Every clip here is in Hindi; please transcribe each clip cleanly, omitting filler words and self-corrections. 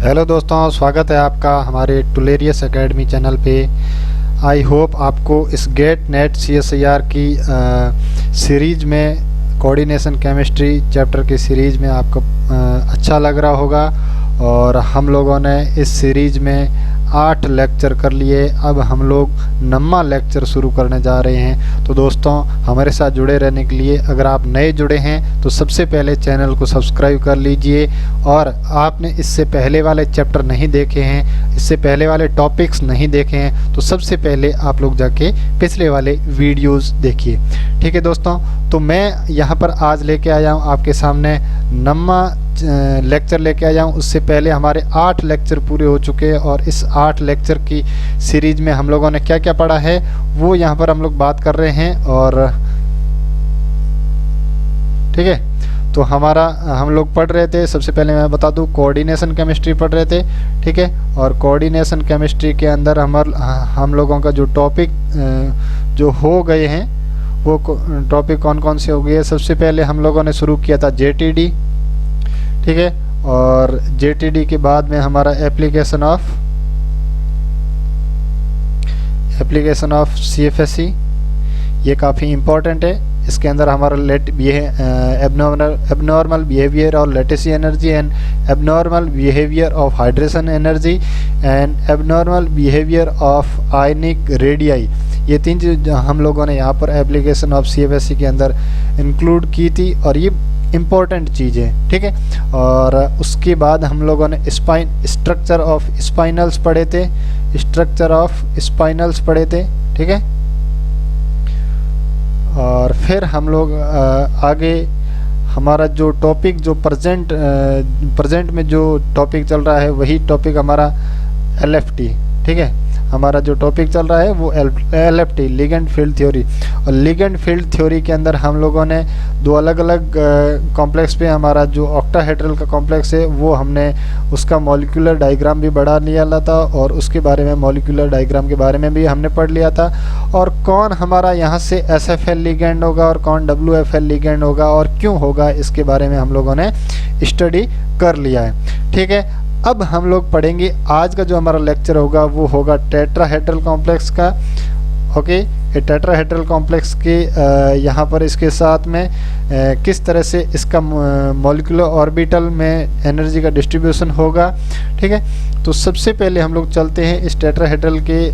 हेलो दोस्तों, स्वागत है आपका हमारे टुलेरियस एकेडमी चैनल पे। आई होप आपको इस गेट नेट CSIR की सीरीज में कोऑर्डिनेशन केमिस्ट्री चैप्टर की सीरीज में आपको अच्छा लग रहा होगा। और हम लोगों ने इस सीरीज में 8 लेक्चर कर लिए। अब हम लोग 9वां लेक्चर शुरू करने जा रहे हैं। तो दोस्तों, हमारे साथ जुड़े रहने के लिए, अगर आप नए जुड़े हैं तो सबसे पहले चैनल को सब्सक्राइब कर लीजिए। और आपने इससे पहले वाले चैप्टर नहीं देखे हैं, इससे पहले वाले टॉपिक्स नहीं देखे हैं, तो सबसे पहले आप लोग जाके पिछले वाले वीडियोस देखिए। ठीक है दोस्तों, तो मैं यहाँ पर आज लेके आया हूँ आपके सामने 9वां लेक्चर लेके आया हूँ। उससे पहले हमारे 8 लेक्चर पूरे हो चुके हैं और इस 8 लेक्चर की सीरीज में हम लोगों ने क्या क्या पढ़ा है वो यहाँ पर हम लोग बात कर रहे हैं। और ठीक है, तो हम लोग पढ़ रहे थे, सबसे पहले मैं बता दूं, कोऑर्डिनेशन केमिस्ट्री पढ़ रहे थे। ठीक है, और कोऑर्डिनेशन केमिस्ट्री के अंदर हम लोगों का जो टॉपिक जो हो गए हैं वो टॉपिक कौन कौन से हो गए। सबसे पहले हम लोगों ने शुरू किया था JTD। ठीक है, और JTD के बाद में हमारा एप्लीकेशन ऑफ CFSE, ये काफ़ी इम्पोर्टेंट है। इसके अंदर हमारा एबनॉर्मल बिहेवियर और latency energy and abnormal behaviour of hydration energy and abnormal behaviour of ionic radii, ये 3 चीज़ हम लोगों ने यहाँ पर एप्लीकेशन ऑफ CFSE के अंदर इंक्लूड की थी और ये इम्पोर्टेंट चीज़ है। ठीक है, और उसके बाद हम लोगों ने स्ट्रक्चर ऑफ स्पाइनल्स पढ़े थे, ठीक है, और फिर हम लोग आगे हमारा जो टॉपिक जो प्रेजेंट में जो टॉपिक चल रहा है वही टॉपिक हमारा LFT। ठीक है, हमारा जो टॉपिक चल रहा है वो LFT, लिगेंड फील्ड थ्योरी। और लिगेंड फील्ड थ्योरी के अंदर हम लोगों ने 2 अलग अलग कॉम्प्लेक्स पे, हमारा जो ऑक्टाहेड्रल का कॉम्प्लेक्स है वो हमने उसका मॉलिक्यूलर डायग्राम भी बढ़ा लिया था और उसके बारे में मॉलिक्यूलर डायग्राम के बारे में भी हमने पढ़ लिया था। और कौन हमारा यहाँ से SFL लिगेंड होगा और कौन WFL लिगेंड होगा और क्यों होगा, इसके बारे में हम लोगों ने स्टडी कर लिया है। ठीक है, अब हम लोग पढ़ेंगे, आज का जो हमारा लेक्चर होगा वो होगा टेट्राहेड्रल कॉम्प्लेक्स का। ओके, ये टेट्राहेड्रल कॉम्प्लेक्स के यहाँ पर इसके साथ में किस तरह से इसका मॉलिक्यूलर ऑर्बिटल में एनर्जी का डिस्ट्रीब्यूशन होगा। ठीक है, तो सबसे पहले हम लोग चलते हैं इस टेट्राहेड्रल के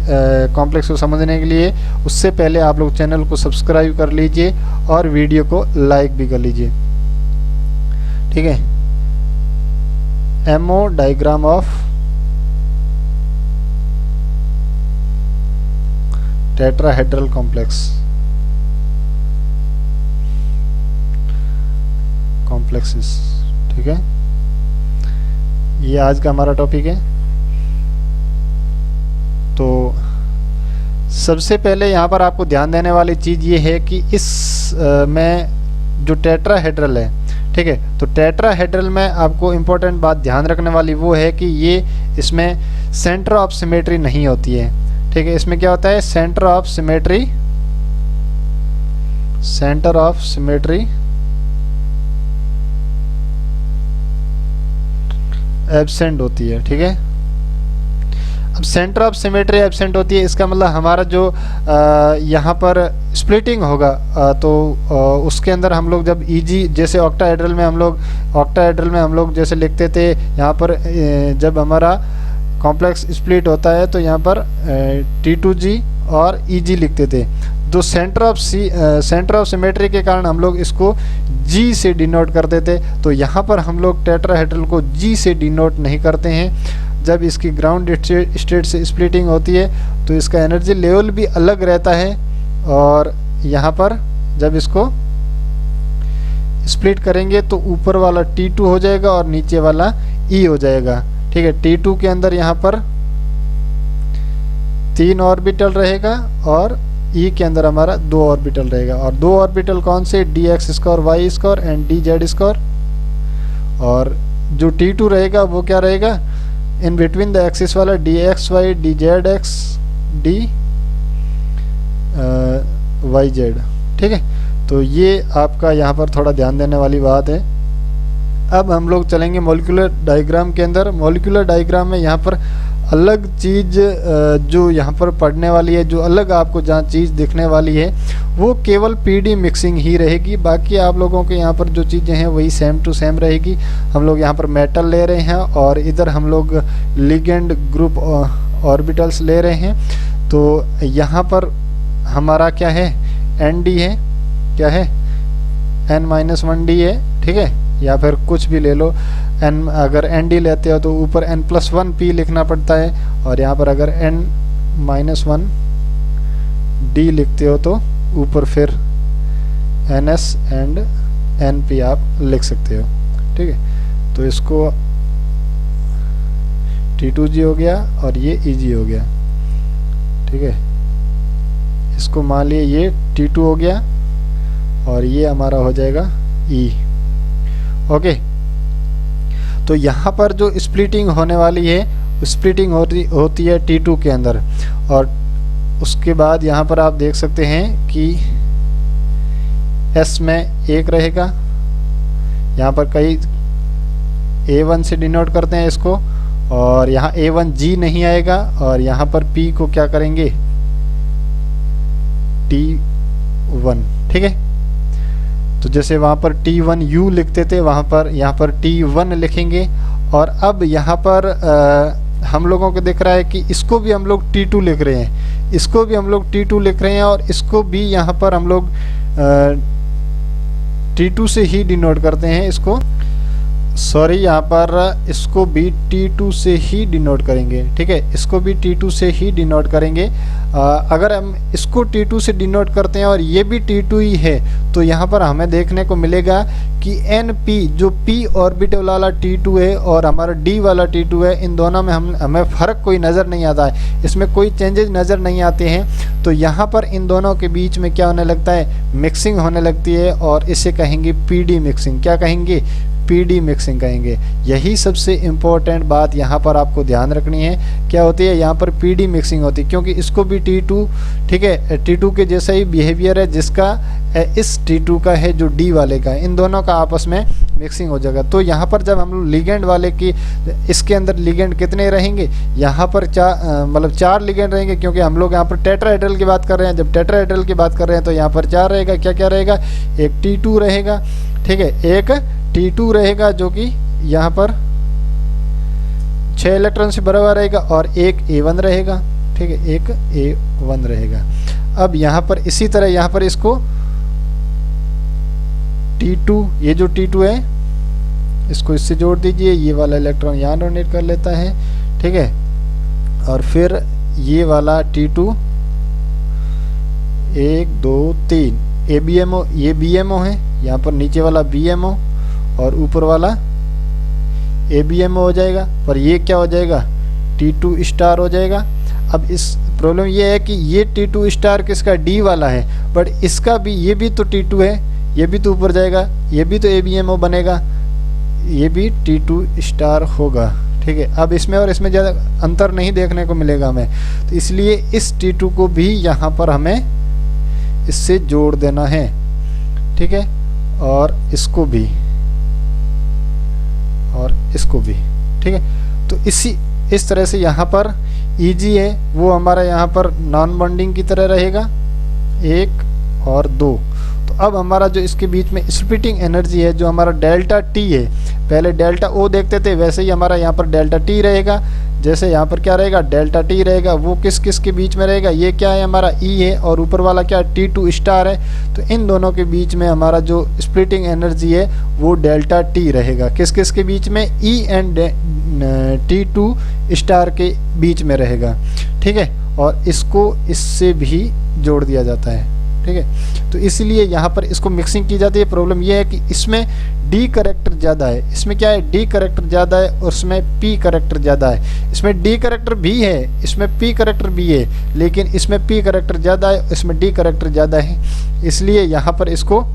कॉम्प्लेक्स को समझने के लिए। उससे पहले आप लोग चैनल को सब्सक्राइब कर लीजिए और वीडियो को लाइक भी कर लीजिए। ठीक है, MO diagram of tetrahedral complexes. ठीक है, ये आज का हमारा टॉपिक है। तो सबसे पहले यहाँ पर आपको ध्यान देने वाली चीज़ ये है कि इस में जो टेट्राहेड्रल है, ठीक है, तो टेट्राहेड्रल में आपको इम्पोर्टेंट बात ध्यान रखने वाली वो है कि ये इसमें सेंटर ऑफ सिमेट्री नहीं होती है। ठीक है, इसमें क्या होता है, सेंटर ऑफ सिमेट्री एब्सेंट होती है। ठीक है, अब सेंटर ऑफ सिमेट्री एब्सेंट होती है, इसका मतलब हमारा जो यहाँ पर स्प्लिटिंग होगा तो उसके अंदर हम लोग जब जैसे ऑक्टाहेड्रल में हम लोग जैसे लिखते थे, यहाँ पर जब हमारा कॉम्प्लेक्स स्प्लिट होता है तो यहाँ पर T2G और EG लिखते थे। तो सेंटर ऑफ सिमेट्री के कारण हम लोग इसको G से डिनोट करते थे। तो यहाँ पर हम लोग टेट्राहेड्रल को G से डिनोट नहीं करते हैं। जब इसकी ग्राउंड स्टेट से स्प्लिटिंग होती है तो इसका एनर्जी लेवल भी अलग रहता है। और यहाँ पर जब इसको स्प्लिट करेंगे तो ऊपर वाला T2 हो जाएगा और नीचे वाला E हो जाएगा। ठीक है, T2 के अंदर यहाँ पर 3 ऑर्बिटल रहेगा और E के अंदर हमारा 2 ऑर्बिटल रहेगा। और 2 ऑर्बिटल कौन से, dx² y² एंड dz²। और जो T2 रहेगा वो क्या रहेगा, इन बिटवीन द एक्सिस वाला dxy dzx dyz। ठीक है, तो ये आपका यहाँ पर थोड़ा ध्यान देने वाली बात है। अब हम लोग चलेंगे मॉलिक्यूलर डायग्राम के अंदर। मॉलिक्यूलर डायग्राम में यहाँ पर अलग चीज़ जो यहाँ पर पढ़ने वाली है, जो अलग आपको जहाँ चीज़ दिखने वाली है वो केवल पीडी मिक्सिंग ही रहेगी। बाकी आप लोगों के यहाँ पर जो चीज़ें हैं वही सेम टू सेम रहेगी। हम लोग यहाँ पर मेटल ले रहे हैं और इधर हम लोग लिगेंड ग्रुप ऑर्बिटल्स ले रहे हैं। तो यहाँ पर हमारा क्या है, Nd है, क्या है N-1D है, ठीक है, या फिर कुछ भी ले लो। N अगर Nd लेते हो तो ऊपर N+1P लिखना पड़ता है, और यहाँ पर अगर N-1D लिखते हो तो ऊपर फिर NS एंड NP आप लिख सकते हो, ठीक है। तो इसको T2G हो गया और ये Eg हो गया, ठीक है। इसको मान लिए ये T2 हो गया और ये हमारा हो जाएगा E, ओके। तो यहाँ पर जो स्प्लिटिंग होने वाली है, स्प्लिटिंग होती है T2 के अंदर, और उसके बाद यहाँ पर आप देख सकते हैं कि S में 1 रहेगा। यहाँ पर कई A1 से डिनोट करते हैं इसको, और यहाँ A1G नहीं आएगा, और यहाँ पर P को क्या करेंगे T1, ठीक है। तो जैसे वहाँ पर T1U लिखते थे, वहाँ पर यहाँ पर T1 लिखेंगे। और अब यहाँ पर हम लोगों को दिख रहा है कि इसको भी हम लोग T2 लिख रहे हैं, इसको भी हम लोग T2 लिख रहे हैं, और इसको भी यहाँ पर हम लोग T2 से ही डिनोट करते हैं इसको, सॉरी, यहाँ पर इसको भी T2 से ही डिनोट करेंगे, ठीक है। इसको भी T2 से ही डिनोट करेंगे। अगर हम इसको T2 से डिनोट करते हैं और ये भी T2 ही है, तो यहाँ पर हमें देखने को मिलेगा कि NP जो P ऑर्बिटल वाला T2 है और हमारा D वाला T2 है, इन दोनों में हमें फ़र्क कोई नज़र नहीं आता है, इसमें कोई चेंजेस नज़र नहीं आते हैं। तो यहाँ पर इन दोनों के बीच में क्या होने लगता है, मिक्सिंग होने लगती है, और इसे कहेंगे PD मिक्सिंग। क्या कहेंगे, PD मिक्सिंग कहेंगे। यही सबसे इम्पोर्टेंट बात यहाँ पर आपको ध्यान रखनी है। क्या होती है, यहाँ पर PD मिक्सिंग होती है, क्योंकि इसको भी T2, ठीक है, T2 के जैसा ही बिहेवियर है जिसका इस T2 का है जो D वाले का है, इन दोनों का आपस में मिक्सिंग हो जाएगा। तो यहाँ पर जब हम लोग लिगेंड वाले की, इसके अंदर लिगेंड कितने रहेंगे, यहाँ पर मतलब 4 लिगेंड रहेंगे, क्योंकि हम लोग यहाँ पर टेट्राहेड्रल की बात कर रहे हैं। जब टेट्राहेड्रल की बात कर रहे हैं तो यहाँ पर 4 रहेगा। क्या क्या रहेगा, एक T2 रहेगा, ठीक है, एक T2 रहेगा जो कि यहाँ पर 6 इलेक्ट्रॉन से भरा हुआ रहेगा, और एक A1 रहेगा, ठीक है, एक A1 रहेगा। अब यहाँ पर इसी तरह यहाँ पर इसको T2, ये जो T2 है इसको इससे जोड़ दीजिए, ये वाला इलेक्ट्रॉन यहाँ डोनेट कर लेता है, ठीक है। और फिर ये वाला T2 1 2 3 ABMO, ये BMO है, यहाँ पर नीचे वाला BMO और ऊपर वाला ABMO हो जाएगा, पर ये क्या हो जाएगा, T2 स्टार हो जाएगा। अब इस प्रॉब्लम ये है कि ये T2 स्टार किसका, D वाला है, बट इसका भी, ये भी तो T2 है, ये भी तो ऊपर जाएगा, ये भी तो ABMO बनेगा, ये भी T2 स्टार होगा, ठीक है। अब इसमें और इसमें ज़्यादा अंतर नहीं देखने को मिलेगा हमें, तो इसलिए इस T2 को भी यहाँ पर हमें इससे जोड़ देना है, ठीक है, और इसको भी, और इसको भी, ठीक है। तो इस तरह से यहाँ पर Eg है वो हमारा यहाँ पर नॉन बॉन्डिंग की तरह रहेगा, 1 और 2। तो अब हमारा जो इसके बीच में स्प्लिटिंग एनर्जी है, जो हमारा डेल्टा T है, पहले डेल्टा O देखते थे, वैसे ही हमारा यहाँ पर डेल्टा T रहेगा। जैसे यहाँ पर क्या रहेगा, डेल्टा T रहेगा, वो किस किस के बीच में रहेगा, ये क्या है हमारा E है, और ऊपर वाला क्या है, T2 स्टार है। तो इन दोनों के बीच में हमारा जो स्प्लिटिंग एनर्जी है वो डेल्टा T रहेगा। किस किस के बीच में, E एंड T2 स्टार के बीच में रहेगा, ठीक है। और इसको इससे भी जोड़ दिया जाता है, ठीक है। तो इसलिए यहाँ पर इसको मिक्सिंग की जाती है। प्रॉब्लम ये है कि इसमें D करेक्टर ज़्यादा है, इसमें क्या है, D करेक्टर ज़्यादा है, और इसमें P करेक्टर ज़्यादा है। इसमें D करेक्टर भी है, इसमें P करेक्टर भी है, लेकिन इसमें P करेक्टर ज़्यादा है, इसमें D करेक्टर ज़्यादा है। इसलिए यहाँ पर इसको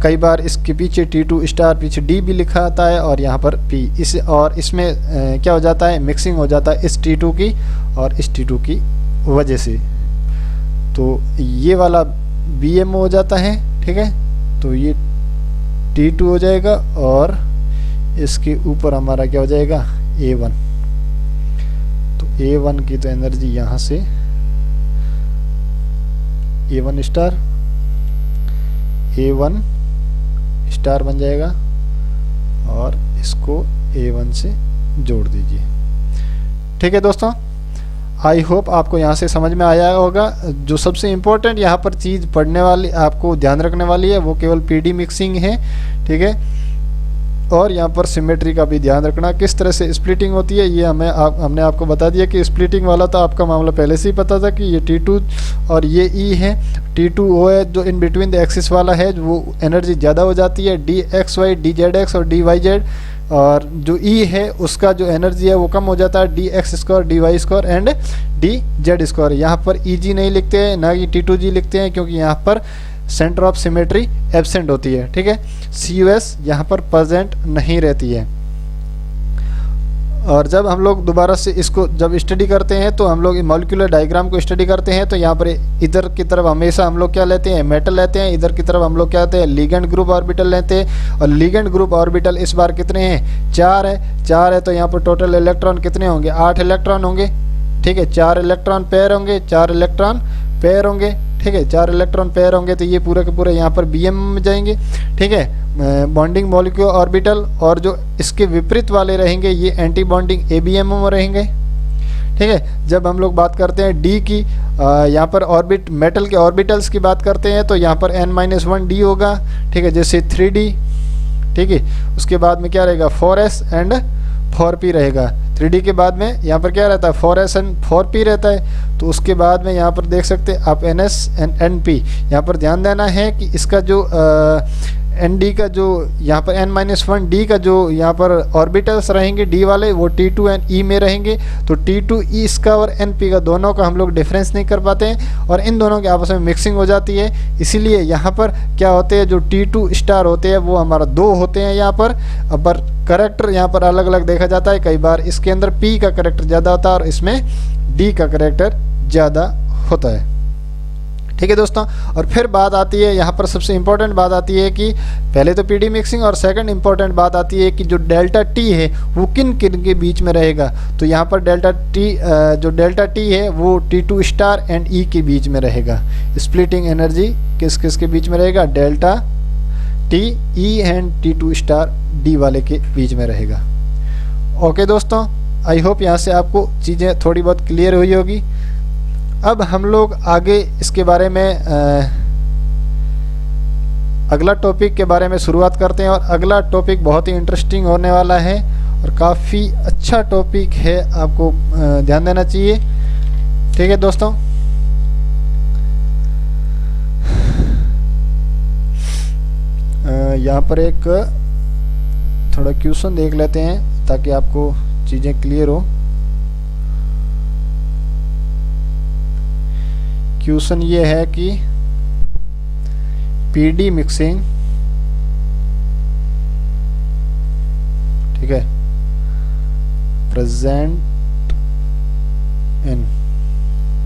कई बार इसके पीछे T2 स्टार, पीछे D भी लिखा आता है, और यहाँ पर P, इस और इसमें क्या हो जाता है, मिक्सिंग हो जाता है इस T2 की और इस T2 की वजह से। तो ये वाला BMO हो जाता है, ठीक है। तो ये T2 हो जाएगा और इसके ऊपर हमारा क्या हो जाएगा A1। तो A1 की तो एनर्जी यहाँ से A1 स्टार बन जाएगा और इसको A1 से जोड़ दीजिए। ठीक है दोस्तों, आई होप आपको यहाँ से समझ में आया होगा। जो सबसे इम्पोर्टेंट यहाँ पर चीज़ पढ़ने वाली आपको ध्यान रखने वाली है वो केवल पीडी मिक्सिंग है। ठीक है, और यहाँ पर सिमेट्री का भी ध्यान रखना, किस तरह से स्प्लिटिंग होती है ये हमने आपको बता दिया कि स्प्लिटिंग वाला तो आपका मामला पहले से ही पता था कि ये T2 और ये E है। T2 वो है जो इन बिटवीन द एक्सिस वाला है, वो एनर्जी ज़्यादा हो जाती है, dxy dzx और dyz, और जो E है उसका जो एनर्जी है वो कम हो जाता है, dx square dy square and dz square. यहाँ पर Eg नहीं लिखते हैं, ना कि T2g लिखते हैं, क्योंकि यहाँ पर सेंटर ऑफ सिमेट्री एब्सेंट होती है। ठीक है, CUS यहाँ पर प्रेजेंट नहीं रहती है। और जब हम लोग दोबारा से इसको जब स्टडी करते हैं तो हम लोग मॉलिक्यूलर डायग्राम को स्टडी करते हैं, तो यहाँ पर इधर की तरफ हमेशा हम लोग क्या लेते हैं, मेटल लेते हैं, इधर की तरफ हम लोग क्या लेते हैं, लिगेंड ग्रुप ऑर्बिटल लेते हैं। और लिगेंड ग्रुप ऑर्बिटल इस बार कितने हैं, 4 है। तो यहाँ पर टोटल इलेक्ट्रॉन कितने होंगे, 8 इलेक्ट्रॉन होंगे। ठीक है, 4 इलेक्ट्रॉन पेयर होंगे, 4 इलेक्ट्रॉन पेयर होंगे। ठीक है, 4 इलेक्ट्रॉन पेयर होंगे, तो ये पूरे के पूरे यहाँ पर BM में जाएंगे। ठीक है, बॉन्डिंग मॉलिक्यूल ऑर्बिटल, और जो इसके विपरीत वाले रहेंगे ये एंटी बॉन्डिंग ABM में रहेंगे। ठीक है, जब हम लोग बात करते हैं D की, यहाँ पर ऑर्बिट मेटल के ऑर्बिटल्स की बात करते हैं, तो यहाँ पर N-1 D होगा। ठीक है, जैसे 3D। ठीक है, उसके बाद में क्या रहेगा, 4s एंड 4p रहेगा। 3D के बाद में यहाँ पर क्या रहता है, 4s एंड 4p रहता है। तो उसके बाद में यहाँ पर देख सकते हैं आप NS एंड NP। यहाँ पर ध्यान देना है कि इसका जो ND का जो यहाँ पर N-1 D का जो यहाँ पर ऑर्बिटल्स रहेंगे D वाले, वो T2 एंड E में रहेंगे। तो T2 E इसका और NP का दोनों का हम लोग डिफरेंस नहीं कर पाते हैं, और इन दोनों के आपस में मिक्सिंग हो जाती है। इसीलिए यहाँ पर क्या होते हैं, जो T2 स्टार होते हैं वो हमारा 2 होते हैं यहाँ पर। पर करेक्टर यहाँ पर अलग अलग देखा जाता है, कई बार इसके अंदर P का करेक्टर ज़्यादा होता है और इसमें D का करेक्टर ज़्यादा होता है। ठीक है दोस्तों, और फिर बात आती है यहाँ पर सबसे इम्पोर्टेंट बात आती है कि पहले तो पीडी मिक्सिंग, और सेकंड इम्पोर्टेंट बात आती है कि जो डेल्टा टी है वो किन किन के बीच में रहेगा। तो यहाँ पर जो डेल्टा टी है वो T2 स्टार एंड E के बीच में रहेगा। स्प्लिटिंग एनर्जी किस किस के बीच में रहेगा, delta T E and T2 star D वाले के बीच में रहेगा। ओके दोस्तों, आई होप यहाँ से आपको चीज़ें थोड़ी बहुत क्लियर हुई होगी। अब हम लोग आगे इसके बारे में अगला टॉपिक के बारे में शुरुआत करते हैं, और अगला टॉपिक बहुत ही इंटरेस्टिंग होने वाला है और काफ़ी अच्छा टॉपिक है, आपको ध्यान देना चाहिए। ठीक है दोस्तों, यहाँ पर एक थोड़ा क्वेश्चन देख लेते हैं ताकि आपको चीज़ें क्लियर हो। क्वेश्चन ये है कि पीडी मिक्सिंग, ठीक है, प्रेजेंट इन,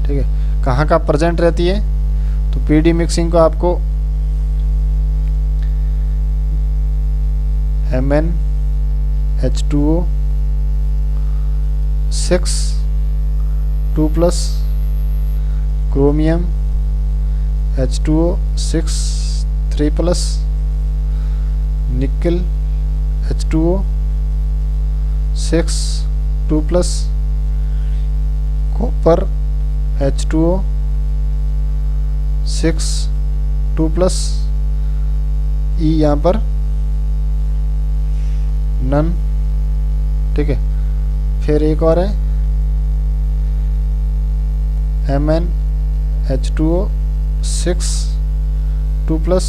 ठीक है, कहाँ का प्रेजेंट रहती है। तो पीडी मिक्सिंग को आपको MnH2O 6 2+ क्रोमियम H2O 6 3+, निकल H2O 6 2+, कॉपर H2O 6 2+, E यहाँ पर नन। ठीक है, फिर एक और है MnH2O 6 2+,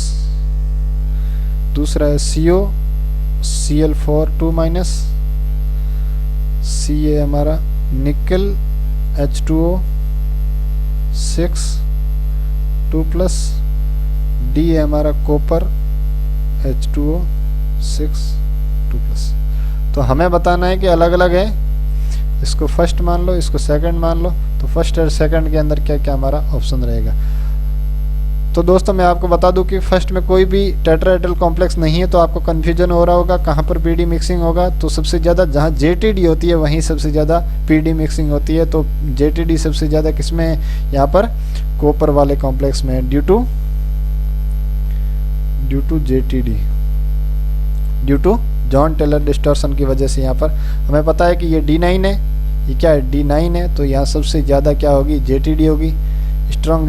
दूसरा है CO Cl4 2-, Ca हमारा निकल H2O 6 2+, D है हमारा कॉपर H2O 6 2+। तो हमें बताना है कि अलग अलग है, इसको फर्स्ट मान लो, इसको सेकंड मान लो। तो फर्स्ट और सेकंड के अंदर क्या क्या हमारा ऑप्शन रहेगा। तो दोस्तों मैं आपको बता दूं कि फर्स्ट में कोई भी टेट्राहेड्रल कॉम्प्लेक्स नहीं है, तो आपको कन्फ्यूजन हो रहा होगा कहाँ पर पीडी मिक्सिंग होगा। तो सबसे ज़्यादा जहाँ जेटीडी होती है वहीं सबसे ज़्यादा पीडी मिक्सिंग होती है। तो जेटीडी सबसे ज़्यादा किस में है, यहाँ पर कॉपर वाले कॉम्प्लेक्स में, due to JTD, due to Jahn Teller distortion की वजह से। यहाँ पर हमें पता है कि ये D9 है, ये क्या है, D9 है, तो यहाँ सबसे ज़्यादा क्या होगी, जेटीडी होगी, स्ट्रॉन्ग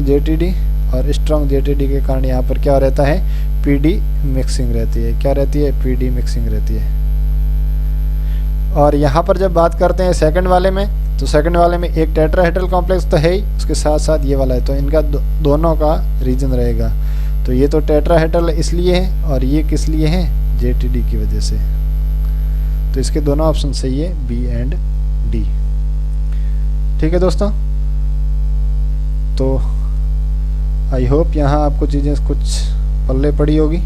जेटीडी और स्ट्रॉन्ग जेटीडी के कारण यहाँ पर क्या रहता है, पीडी मिक्सिंग रहती है। क्या रहती है, पीडी मिक्सिंग रहती है। और यहाँ पर जब बात करते हैं सेकंड वाले में, तो सेकंड वाले में एक टेट्राहेड्रल कॉम्प्लेक्स तो है ही, उसके साथ साथ ये वाला है, तो इनका दोनों का रीजन रहेगा। तो ये तो टेट्राहेड्रल इसलिए है और ये किस लिए है, जेटीडी की वजह से। तो इसके दोनों ऑप्शन सही है, बी एंड डी। ठीक है दोस्तों, तो आई होप यहाँ आपको चीज़ें कुछ पल्ले पड़ी होगी।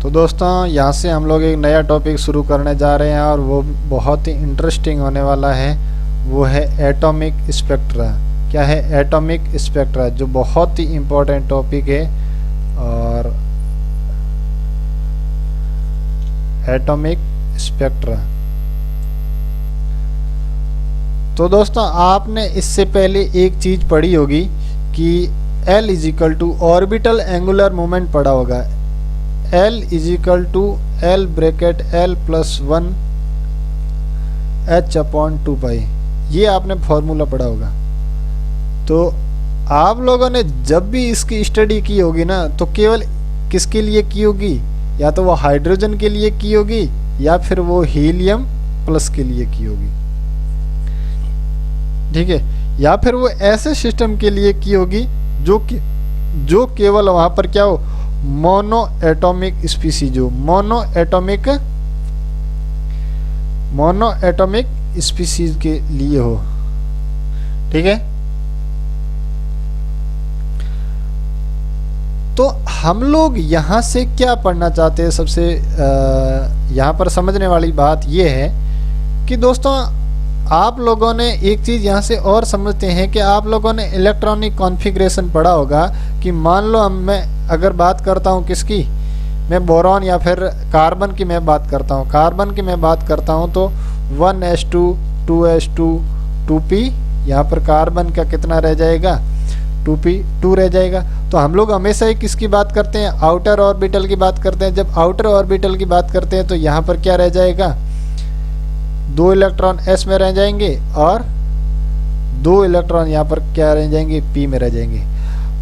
तो दोस्तों यहाँ से हम लोग एक नया टॉपिक शुरू करने जा रहे हैं और वो बहुत ही इंटरेस्टिंग होने वाला है। वो है एटॉमिक स्पेक्ट्रा। क्या है, एटॉमिक स्पेक्ट्रा, जो बहुत ही इम्पोर्टेंट टॉपिक है। और एटॉमिक स्पेक्ट्रा, तो दोस्तों आपने इससे पहले एक चीज पढ़ी होगी कि L is equal to orbital angular momentum पढ़ा होगा। L is equal to L bracket L plus 1 H upon 2 pi, ये आपने फॉर्मूला पढ़ा होगा। तो आप लोगों ने जब भी इसकी स्टडी की होगी ना, तो केवल किसके लिए की होगी, या तो वो हाइड्रोजन के लिए की होगी या फिर वो हीलियम प्लस के लिए की होगी। ठीक है, या फिर वो ऐसे सिस्टम के लिए की होगी जो केवल वहां पर क्या हो, मोनो एटॉमिक स्पीसीज हो, मोनो एटॉमिक स्पीसीज के लिए हो। ठीक है, तो हम लोग यहाँ से क्या पढ़ना चाहते हैं, सबसे यहाँ पर समझने वाली बात ये है कि दोस्तों आप लोगों ने एक चीज़ यहाँ से और समझते हैं कि आप लोगों ने इलेक्ट्रॉनिक कॉन्फ़िगरेशन पढ़ा होगा कि मान लो मैं अगर बात करता हूँ किसकी, मैं बोरॉन या फिर कार्बन की मैं बात करता हूँ, तो 1s2 2s2 2p, यहाँ पर कार्बन का कितना रह जाएगा, 2p 2 रह जाएगा। तो हम लोग हमेशा ही किसकी बात करते हैं, आउटर ऑर्बिटल की बात करते हैं। जब आउटर ऑर्बिटल की बात करते हैं तो यहाँ पर क्या रह जाएगा, 2 इलेक्ट्रॉन s में रह जाएंगे और 2 इलेक्ट्रॉन यहाँ पर क्या रह जाएंगे, p में रह जाएंगे।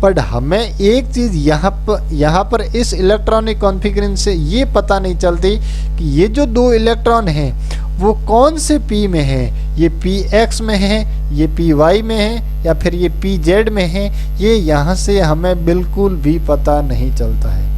बट हमें एक चीज यहाँ पर इस इलेक्ट्रॉनिक कॉन्फ़िगरेशन से ये पता नहीं चलती कि ये जो 2 इलेक्ट्रॉन हैं वो कौन से p में है, ये px में है, ये py में है, या फिर ये pz में है, ये यहाँ से हमें बिल्कुल भी पता नहीं चलता है।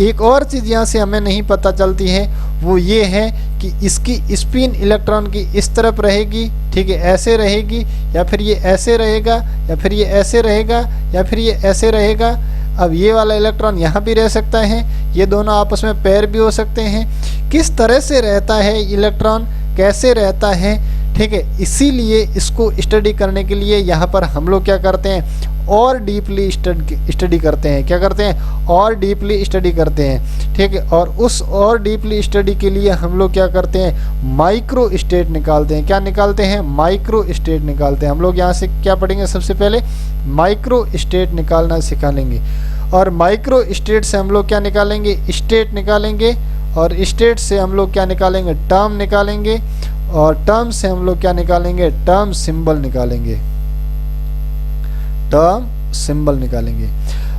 एक और चीज़ यहाँ से हमें नहीं पता चलती है, वो ये है कि इसकी स्पिन इलेक्ट्रॉन की इस तरफ रहेगी, ठीक है, ऐसे रहेगी, या फिर ये ऐसे रहेगा, या फिर ये ऐसे रहेगा, या फिर ये ऐसे रहेगा। अब ये वाला इलेक्ट्रॉन यहाँ भी रह सकता है, ये दोनों आपस में पेयर भी हो सकते हैं। किस तरह से रहता है इलेक्ट्रॉन, कैसे रहता है, ठीक है, इसीलिए इसको स्टडी करने के लिए यहाँ पर हम लोग क्या करते हैं, और डीपली स्टडी करते हैं। क्या करते हैं, और डीपली स्टडी करते हैं। ठीक है, और उस और डीपली स्टडी के लिए हम लोग क्या करते हैं, माइक्रो स्टेट निकालते हैं। क्या निकालते हैं, माइक्रो स्टेट निकालते हैं। हम लोग यहाँ से क्या पढ़ेंगे, सबसे पहले माइक्रो स्टेट निकालना सिखा लेंगे। और माइक्रो स्टेट से हम लोग क्या निकालेंगे, स्टेट निकालेंगे। और स्टेट से हम लोग क्या निकालेंगे, टर्म निकालेंगे। और टर्म से हम लोग क्या निकालेंगे, टर्म सिंबल निकालेंगे, टर्म सिंबल निकालेंगे।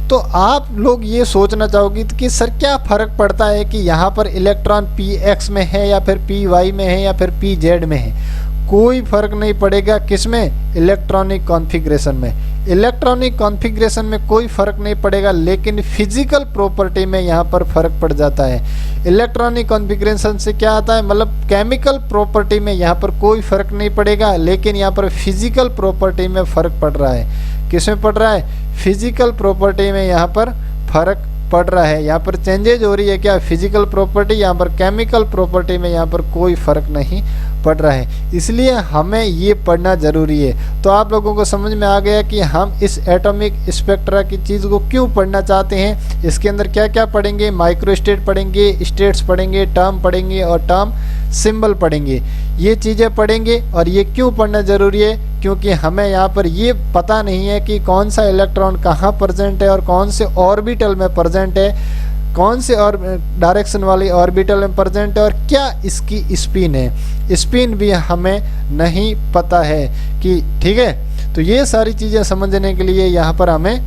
तो आप लोग ये सोचना चाहोगे कि सर क्या फ़र्क पड़ता है कि यहाँ पर इलेक्ट्रॉन px में है या फिर py में है या फिर pz में है। कोई फर्क नहीं पड़ेगा, किसमें, इलेक्ट्रॉनिक कॉन्फ़िगरेशन में। इलेक्ट्रॉनिक कॉन्फ़िगरेशन में कोई फर्क नहीं पड़ेगा, लेकिन फिजिकल प्रॉपर्टी में यहाँ पर फर्क पड़ जाता है। इलेक्ट्रॉनिक कॉन्फ़िगरेशन से क्या आता है, मतलब केमिकल प्रॉपर्टी में यहाँ पर कोई फर्क नहीं पड़ेगा, लेकिन यहाँ पर फिजिकल प्रॉपर्टी में फर्क पड़ रहा है। किसमें पड़ रहा है, फिजिकल प्रॉपर्टी में यहाँ पर फर्क पड़ रहा है, यहाँ पर चेंजेज हो रही है क्या, फिजिकल प्रॉपर्टी, यहाँ पर केमिकल प्रॉपर्टी में यहाँ पर कोई फर्क नहीं पड़ रहा है, इसलिए हमें ये पढ़ना जरूरी है। तो आप लोगों को समझ में आ गया कि हम इस एटॉमिक स्पेक्ट्रा की चीज़ को क्यों पढ़ना चाहते हैं। इसके अंदर क्या क्या पढ़ेंगे, माइक्रो स्टेट पढ़ेंगे, स्टेट्स पढ़ेंगे, टर्म पढ़ेंगे और टर्म सिंबल पढ़ेंगे, ये चीज़ें पढ़ेंगे। और ये क्यों पढ़ना ज़रूरी है, क्योंकि हमें यहाँ पर ये पता नहीं है कि कौन सा इलेक्ट्रॉन कहाँ प्रेजेंट है और कौन से ऑर्बिटल में प्रेजेंट है, कौन से और डायरेक्शन वाली ऑर्बिटल में प्रेजेंट है और क्या इसकी स्पिन है, स्पिन भी हमें नहीं पता है कि, ठीक है। तो ये सारी चीज़ें समझने के लिए यहाँ पर हमें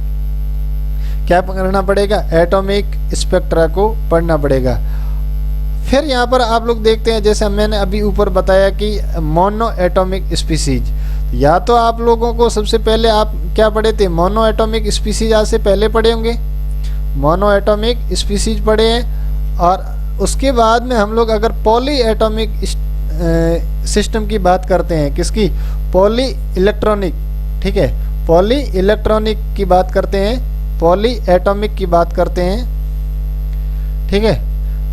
क्या करना पड़ेगा, एटॉमिक स्पेक्ट्रा को पढ़ना पड़ेगा। फिर यहाँ पर आप लोग देखते हैं, जैसे मैंने अभी ऊपर बताया कि मोनो एटॉमिक स्पीसीज, या तो आप लोगों को सबसे पहले आप क्या पढ़े थे, मोनो एटॉमिक स्पीसीज आज से पहले पढ़े होंगे, मोनो एटॉमिक स्पीसीज पढ़े हैं। और उसके बाद में हम लोग अगर पॉली एटॉमिक सिस्टम की बात करते हैं, किसकी, पॉली इलेक्ट्रॉनिक, ठीक है, पॉली इलेक्ट्रॉनिक की बात करते हैं, पॉली एटॉमिक की बात करते हैं, ठीक है।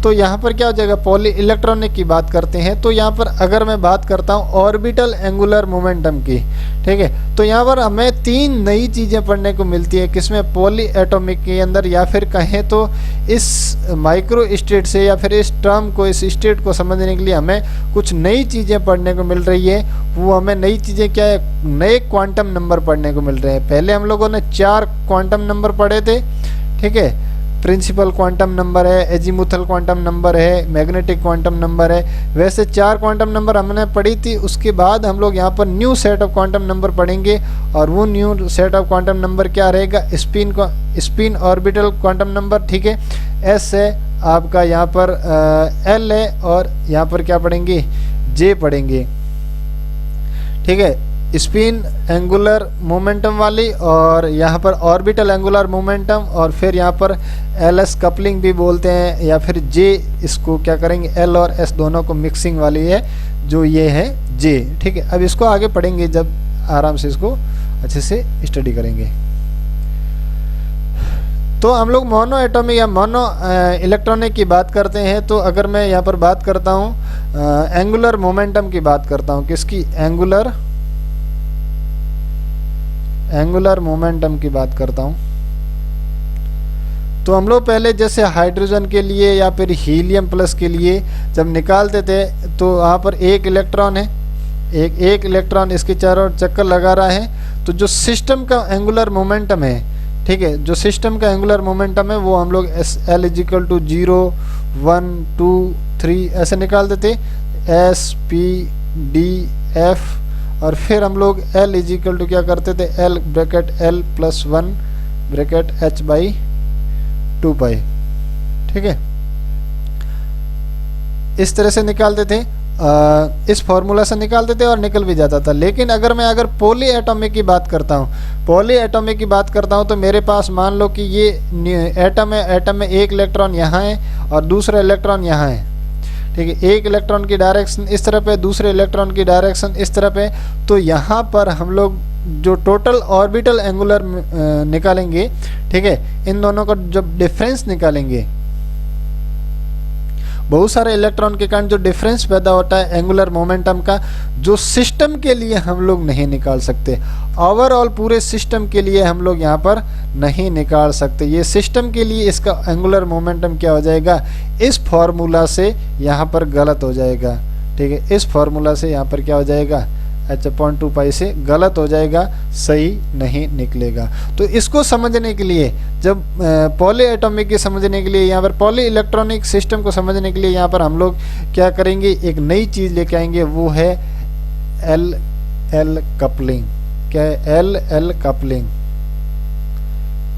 तो यहाँ पर क्या हो जाएगा, पॉली इलेक्ट्रॉनिक की बात करते हैं। तो यहाँ पर अगर मैं बात करता हूँ ऑर्बिटल एंगुलर मोमेंटम की, ठीक है, तो यहाँ पर हमें 3 नई चीज़ें पढ़ने को मिलती है, किसमें, पॉली एटॉमिक के अंदर, या फिर कहें तो इस माइक्रो स्टेट से, या फिर इस टर्म को, इस स्टेट को समझने के लिए हमें कुछ नई चीज़ें पढ़ने को मिल रही है। वो हमें नई चीज़ें क्या है, नए क्वांटम नंबर पढ़ने को मिल रहे हैं। पहले हम लोगों ने 4 क्वांटम नंबर पढ़े थे, ठीक है, प्रिंसिपल क्वांटम नंबर है, एजीमुथल क्वांटम नंबर है, मैग्नेटिक क्वांटम नंबर है, वैसे 4 क्वांटम नंबर हमने पढ़ी थी। उसके बाद हम लोग यहाँ पर new set of quantum number पढ़ेंगे, और वो new set of quantum number क्या रहेगा, स्पिन ऑर्बिटल क्वांटम नंबर, ठीक है, एस है आपका, यहाँ पर एल है, और यहाँ पर क्या पढ़ेंगे, जे पढ़ेंगे, ठीक है, स्पिन एंगुलर मोमेंटम वाली, और यहाँ पर ऑर्बिटल एंगुलर मोमेंटम, और फिर यहाँ पर एलएस कपलिंग भी बोलते हैं, या फिर जे, इसको क्या करेंगे, एल और एस दोनों को मिक्सिंग वाली है, जो ये है जे, ठीक है। अब इसको आगे पढ़ेंगे जब आराम से इसको अच्छे से स्टडी करेंगे। तो हम लोग मोनो एटॉमिक या मोनो इलेक्ट्रॉनिक की बात करते हैं। तो अगर मैं यहाँ पर बात करता हूँ एंगुलर मोमेंटम की बात करता हूँ, किसकी, एंगुलर मोमेंटम की बात करता हूँ। तो हम लोग पहले जैसे हाइड्रोजन के लिए या फिर हीलियम प्लस के लिए जब निकालते थे, तो यहाँ पर एक इलेक्ट्रॉन है, एक इलेक्ट्रॉन इसके चारों चक्कर लगा रहा है। तो जो सिस्टम का एंगुलर मोमेंटम है, ठीक है, जो सिस्टम का एंगुलर मोमेंटम है, वो हम लोग L = 0, 1, 2, 3 ऐसे निकाल देते, S, P, D, F, और फिर हम लोग L = क्या करते थे, L + 1 H/2 पाई, ठीक है, इस तरह से निकालते थे, इस फॉर्मूला से निकालते थे और निकल भी जाता था। लेकिन अगर पॉली एटॉमिक की बात करता हूँ, तो मेरे पास मान लो कि ये एटम है, एटम में एक इलेक्ट्रॉन यहाँ है और दूसरा इलेक्ट्रॉन यहाँ है, ठीक है, एक इलेक्ट्रॉन की डायरेक्शन इस तरफ है, दूसरे इलेक्ट्रॉन की डायरेक्शन इस तरफ है। तो यहाँ पर हम लोग जो टोटल ऑर्बिटल एंगुलर निकालेंगे, ठीक है, इन दोनों का जब डिफरेंस निकालेंगे, बहुत सारे इलेक्ट्रॉन के कारण जो डिफरेंस पैदा होता है एंगुलर मोमेंटम का, जो सिस्टम के लिए हम लोग नहीं निकाल सकते, ओवरऑल पूरे सिस्टम के लिए हम लोग यहाँ पर नहीं निकाल सकते। ये सिस्टम के लिए इसका एंगुलर मोमेंटम क्या हो जाएगा, इस फॉर्मूला से यहाँ पर गलत हो जाएगा, ठीक है, इस फॉर्मूला से यहाँ पर क्या हो जाएगा, H/2 पाई से गलत हो जाएगा, सही नहीं निकलेगा। तो इसको समझने के लिए, जब पॉली एटॉमिक के समझने के लिए, यहाँ पर पॉली इलेक्ट्रॉनिक सिस्टम को समझने के लिए यहाँ पर हम लोग क्या करेंगे, एक नई चीज़ लेके आएंगे, वो है L कपलिंग। क्या है, L कपलिंग,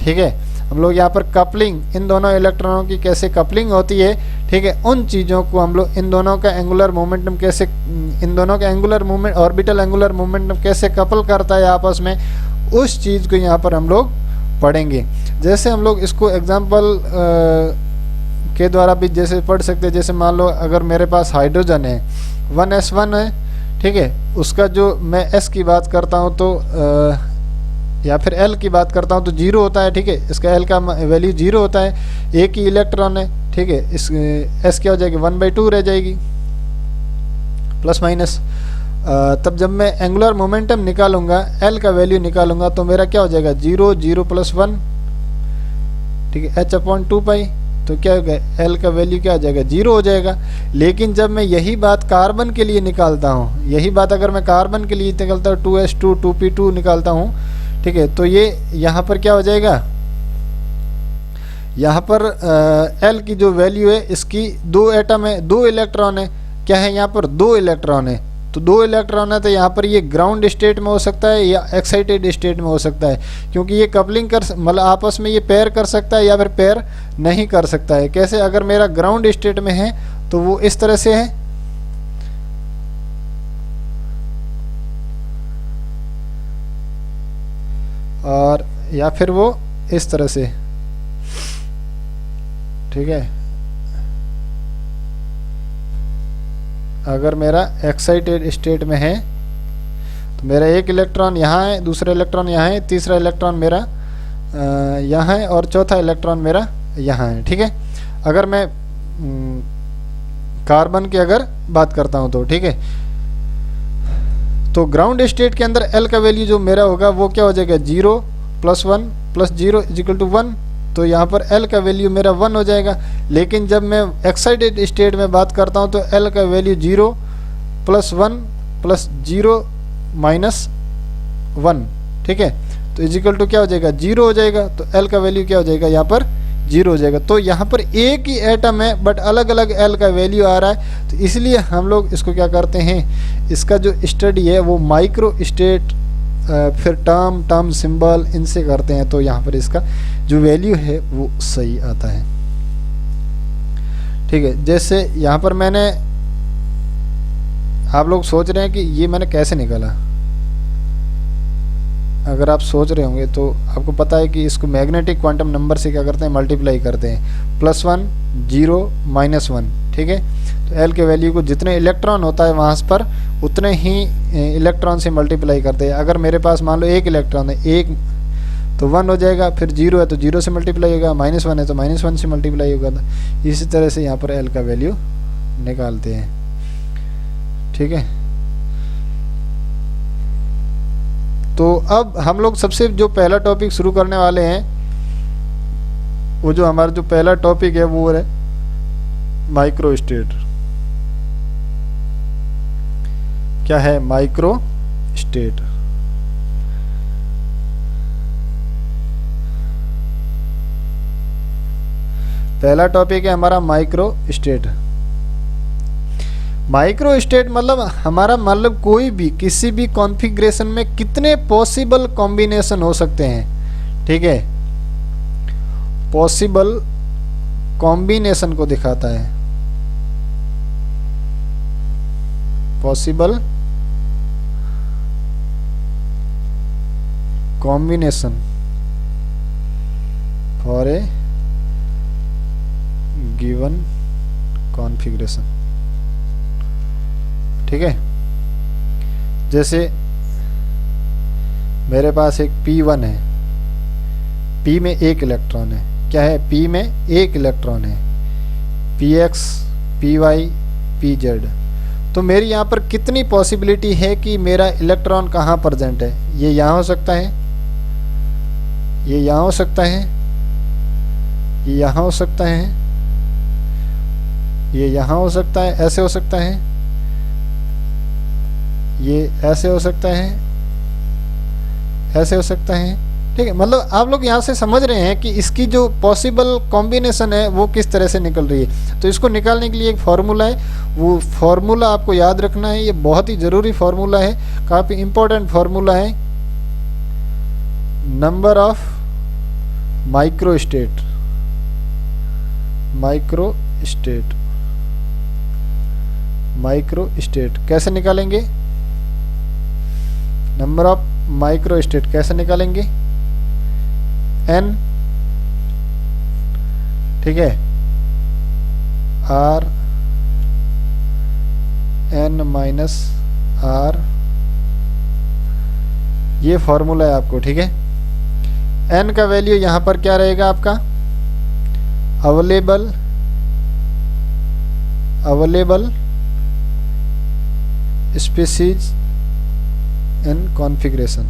ठीक है। हम लोग यहाँ पर कपलिंग, इन दोनों इलेक्ट्रॉनों की कैसे कपलिंग होती है, ठीक है, उन चीज़ों को हम लोग, इन दोनों का एंगुलर मोमेंटम कैसे, इन दोनों का angular moment, orbital angular momentum कैसे कपल करता है आपस में, उस चीज़ को यहाँ पर हम लोग पढ़ेंगे। जैसे हम लोग इसको एग्जाम्पल के द्वारा भी जैसे पढ़ सकते हैं। जैसे मान लो अगर मेरे पास हाइड्रोजन है, 1s1 है, ठीक है, उसका जो मैं S की बात करता हूँ, तो या फिर एल की बात करता हूँ तो 0 होता है, ठीक है, इसका एल का वैल्यू 0 होता है, एक ही इलेक्ट्रॉन है, ठीक है, इस एस क्या हो जाएगी 1/2 रह जाएगी प्लस माइनस। तब जब मैं एंगुलर मोमेंटम निकालूंगा, एल का वैल्यू निकालूंगा, तो मेरा क्या हो जाएगा 0 0 + 1, ठीक है, h/2π, तो क्या होगा एल का वैल्यू क्या हो जाएगा 0 हो जाएगा। लेकिन जब मैं यही बात कार्बन के लिए निकालता हूँ, यही बात अगर मैं कार्बन के लिए निकालता हूँ 2s2 2p2 निकालता हूँ, ठीक है, तो ये यहाँ पर क्या हो जाएगा, यहाँ पर एल की जो वैल्यू है, इसकी 2 एटम है, 2 इलेक्ट्रॉन है, क्या है यहाँ पर 2 इलेक्ट्रॉन है, तो 2 इलेक्ट्रॉन है, तो यहाँ पर ये ग्राउंड स्टेट में हो सकता है या एक्साइटेड स्टेट में हो सकता है, क्योंकि ये कपलिंग कर मतलब आपस में ये पेयर कर सकता है या फिर पेयर नहीं कर सकता है। कैसे, अगर मेरा ग्राउंड स्टेट में है तो वो इस तरह से है, और या फिर वो इस तरह से, ठीक है, अगर मेरा एक्साइटेड स्टेट में है तो मेरा एक इलेक्ट्रॉन यहाँ है, दूसरा इलेक्ट्रॉन यहाँ है, तीसरा इलेक्ट्रॉन मेरा यहाँ है और चौथा इलेक्ट्रॉन मेरा यहाँ है, ठीक है। अगर मैं कार्बन की अगर बात करता हूँ तो, ठीक है, तो ग्राउंड स्टेट के अंदर एल का वैल्यू जो मेरा होगा वो क्या हो जाएगा 0 + 1 + 0 = 1, तो यहाँ पर एल का वैल्यू मेरा 1 हो जाएगा। लेकिन जब मैं एक्साइटेड स्टेट में बात करता हूँ तो एल का वैल्यू 0 + 1 + 0 - 1, ठीक है, तो इजिकल टू क्या हो जाएगा 0 हो जाएगा, तो एल का वैल्यू क्या हो जाएगा यहाँ पर 0 हो जाएगा। तो यहाँ पर एक ही एटम है बट अलग अलग एल का वैल्यू आ रहा है, तो इसलिए हम लोग इसको क्या करते हैं, इसका जो स्टडी है वो माइक्रो स्टेट फिर टर्म सिंबल इनसे करते हैं, तो यहाँ पर इसका जो वैल्यू है वो सही आता है, ठीक है। जैसे यहाँ पर मैंने, आप लोग सोच रहे हैं कि ये मैंने कैसे निकाला, अगर आप सोच रहे होंगे तो आपको पता है कि इसको मैग्नेटिक क्वांटम नंबर से क्या करते हैं, मल्टीप्लाई करते हैं, +1 0 -1, ठीक है। तो एल के वैल्यू को जितने इलेक्ट्रॉन होता है वहाँ पर उतने ही इलेक्ट्रॉन से मल्टीप्लाई करते हैं। अगर मेरे पास मान लो एक इलेक्ट्रॉन है, एक तो 1 हो जाएगा, फिर 0 है तो 0 से मल्टीप्लाई होगा, -1 है तो -1 से मल्टीप्लाई होगा। तो इसी तरह से यहाँ पर एल का वैल्यू निकालते हैं, ठीक है। तो अब हम लोग सबसे जो पहला टॉपिक शुरू करने वाले हैं, वो जो हमारा जो पहला टॉपिक है वो है माइक्रो स्टेट। क्या है माइक्रो स्टेट? पहला टॉपिक है हमारा माइक्रो स्टेट। माइक्रो स्टेट मतलब हमारा मतलब कोई भी किसी भी कॉन्फ़िगरेशन में कितने पॉसिबल कॉम्बिनेशन हो सकते हैं, ठीक है, पॉसिबल कॉम्बिनेशन को दिखाता है, possible combination for a given configuration, ठीक है। जैसे मेरे पास एक P1 है, P में एक इलेक्ट्रॉन है, क्या है P में एक इलेक्ट्रॉन है, PX PY PZ, तो मेरी यहाँ पर कितनी पॉसिबिलिटी है कि मेरा इलेक्ट्रॉन कहाँ प्रेजेंट है? ये यहाँ हो सकता है, ये यहाँ हो सकता है, ये यहाँ हो सकता है, ये यहाँ हो सकता है, ऐसे हो सकता है, ये ऐसे हो सकता है, ऐसे हो सकता है, ठीक है। मतलब आप लोग यहाँ से समझ रहे हैं कि इसकी जो पॉसिबल कॉम्बिनेशन है वो किस तरह से निकल रही है। तो इसको निकालने के लिए एक फार्मूला है, वो फार्मूला आपको याद रखना है, ये बहुत ही ज़रूरी फार्मूला है, काफ़ी इम्पोर्टेंट फार्मूला है। Number of micro state, micro state, micro state कैसे निकालेंगे? नंबर ऑफ माइक्रो स्टेट कैसे निकालेंगे? n, ठीक है, r n - r, ये फॉर्मूला है आपको, ठीक है। n का वैल्यू यहाँ पर क्या रहेगा आपका, अवेलेबल स्पीसीज इन कॉन्फ़िगरेशन।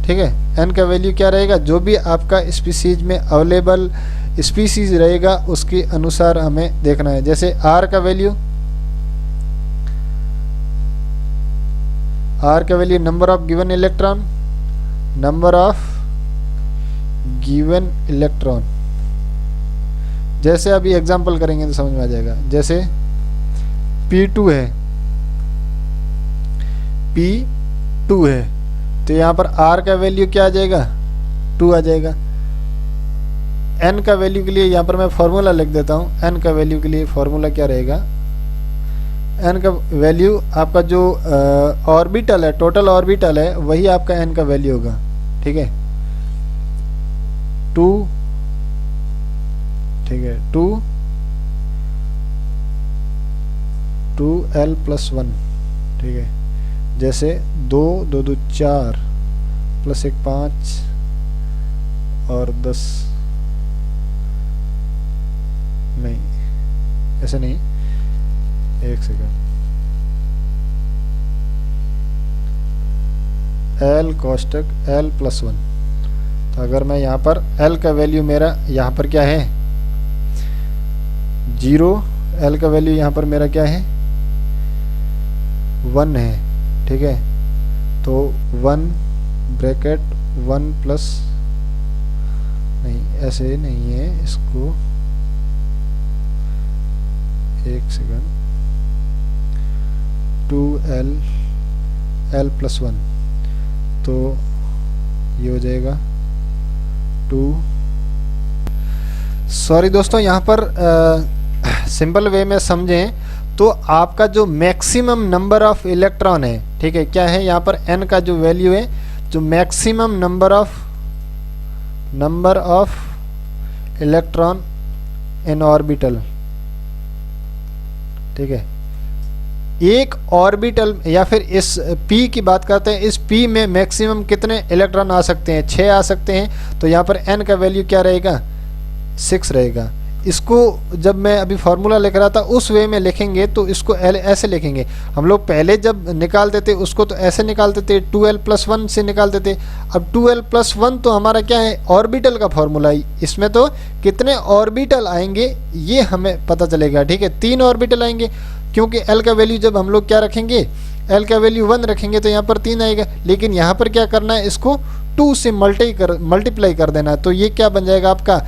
ठीक है, n का वैल्यू क्या रहेगा, जो भी आपका स्पीसीज में अवेलेबल स्पीसीज रहेगा उसके अनुसार हमें देखना है। जैसे r का value, number of given electron, जैसे अभी एग्जांपल करेंगे तो समझ में आ जाएगा। जैसे P2 है तो यहाँ पर R का वैल्यू क्या आ जाएगा, 2 आ जाएगा। N का वैल्यू के लिए यहाँ पर मैं फॉर्मूला लिख देता हूँ। N का वैल्यू के लिए फॉर्मूला क्या रहेगा, N का वैल्यू आपका जो ऑर्बिटल है, टोटल ऑर्बिटल है, वही आपका N का वैल्यू होगा। ठीक है, 2, ठीक है, 2l+1। ठीक है, जैसे 2 2 2 4 + 1 5 और 10, नहीं ऐसे नहीं, एक सेकंड, l कोष्टक l+1। तो अगर मैं यहाँ पर l का वैल्यू मेरा यहाँ पर क्या है 0, l का वैल्यू यहाँ पर मेरा क्या है 1 है। ठीक है, तो 1 ब्रैकेट 1 प्लस, नहीं ऐसे नहीं है, इसको एक सेकंड, 2l+1, तो ये हो जाएगा 2। सॉरी दोस्तों, यहाँ पर सिंपल वे में समझें तो आपका जो मैक्सिमम नंबर ऑफ इलेक्ट्रॉन है, ठीक है, क्या है यहाँ पर n का जो वैल्यू है, जो maximum number of electron in orbital. ठीक है, एक ऑर्बिटल या फिर इस p की बात करते हैं, इस p में मैक्सिमम कितने इलेक्ट्रॉन आ सकते हैं, 6 आ सकते हैं। तो यहाँ पर n का वैल्यू क्या रहेगा, 6 रहेगा। इसको जब मैं अभी फार्मूला लिख रहा था उस वे में लिखेंगे तो इसको ऐसे लिखेंगे। हम लोग पहले जब निकालते थे उसको तो ऐसे निकालते थे, 2l+1 से निकालते थे। अब 2l+1 तो हमारा क्या है, ऑर्बिटल का फार्मूला है, इसमें तो कितने ऑर्बिटल आएंगे ये हमें पता चलेगा। ठीक है, 3 ऑर्बिटल आएंगे, क्योंकि l का वैल्यू जब हम लोग क्या रखेंगे, l का वैल्यू 1 रखेंगे तो यहाँ पर 3 आएगा। लेकिन यहाँ पर क्या करना है, इसको 2 से मल्टीप्लाई कर देना। तो ये क्या बन जाएगा, आपका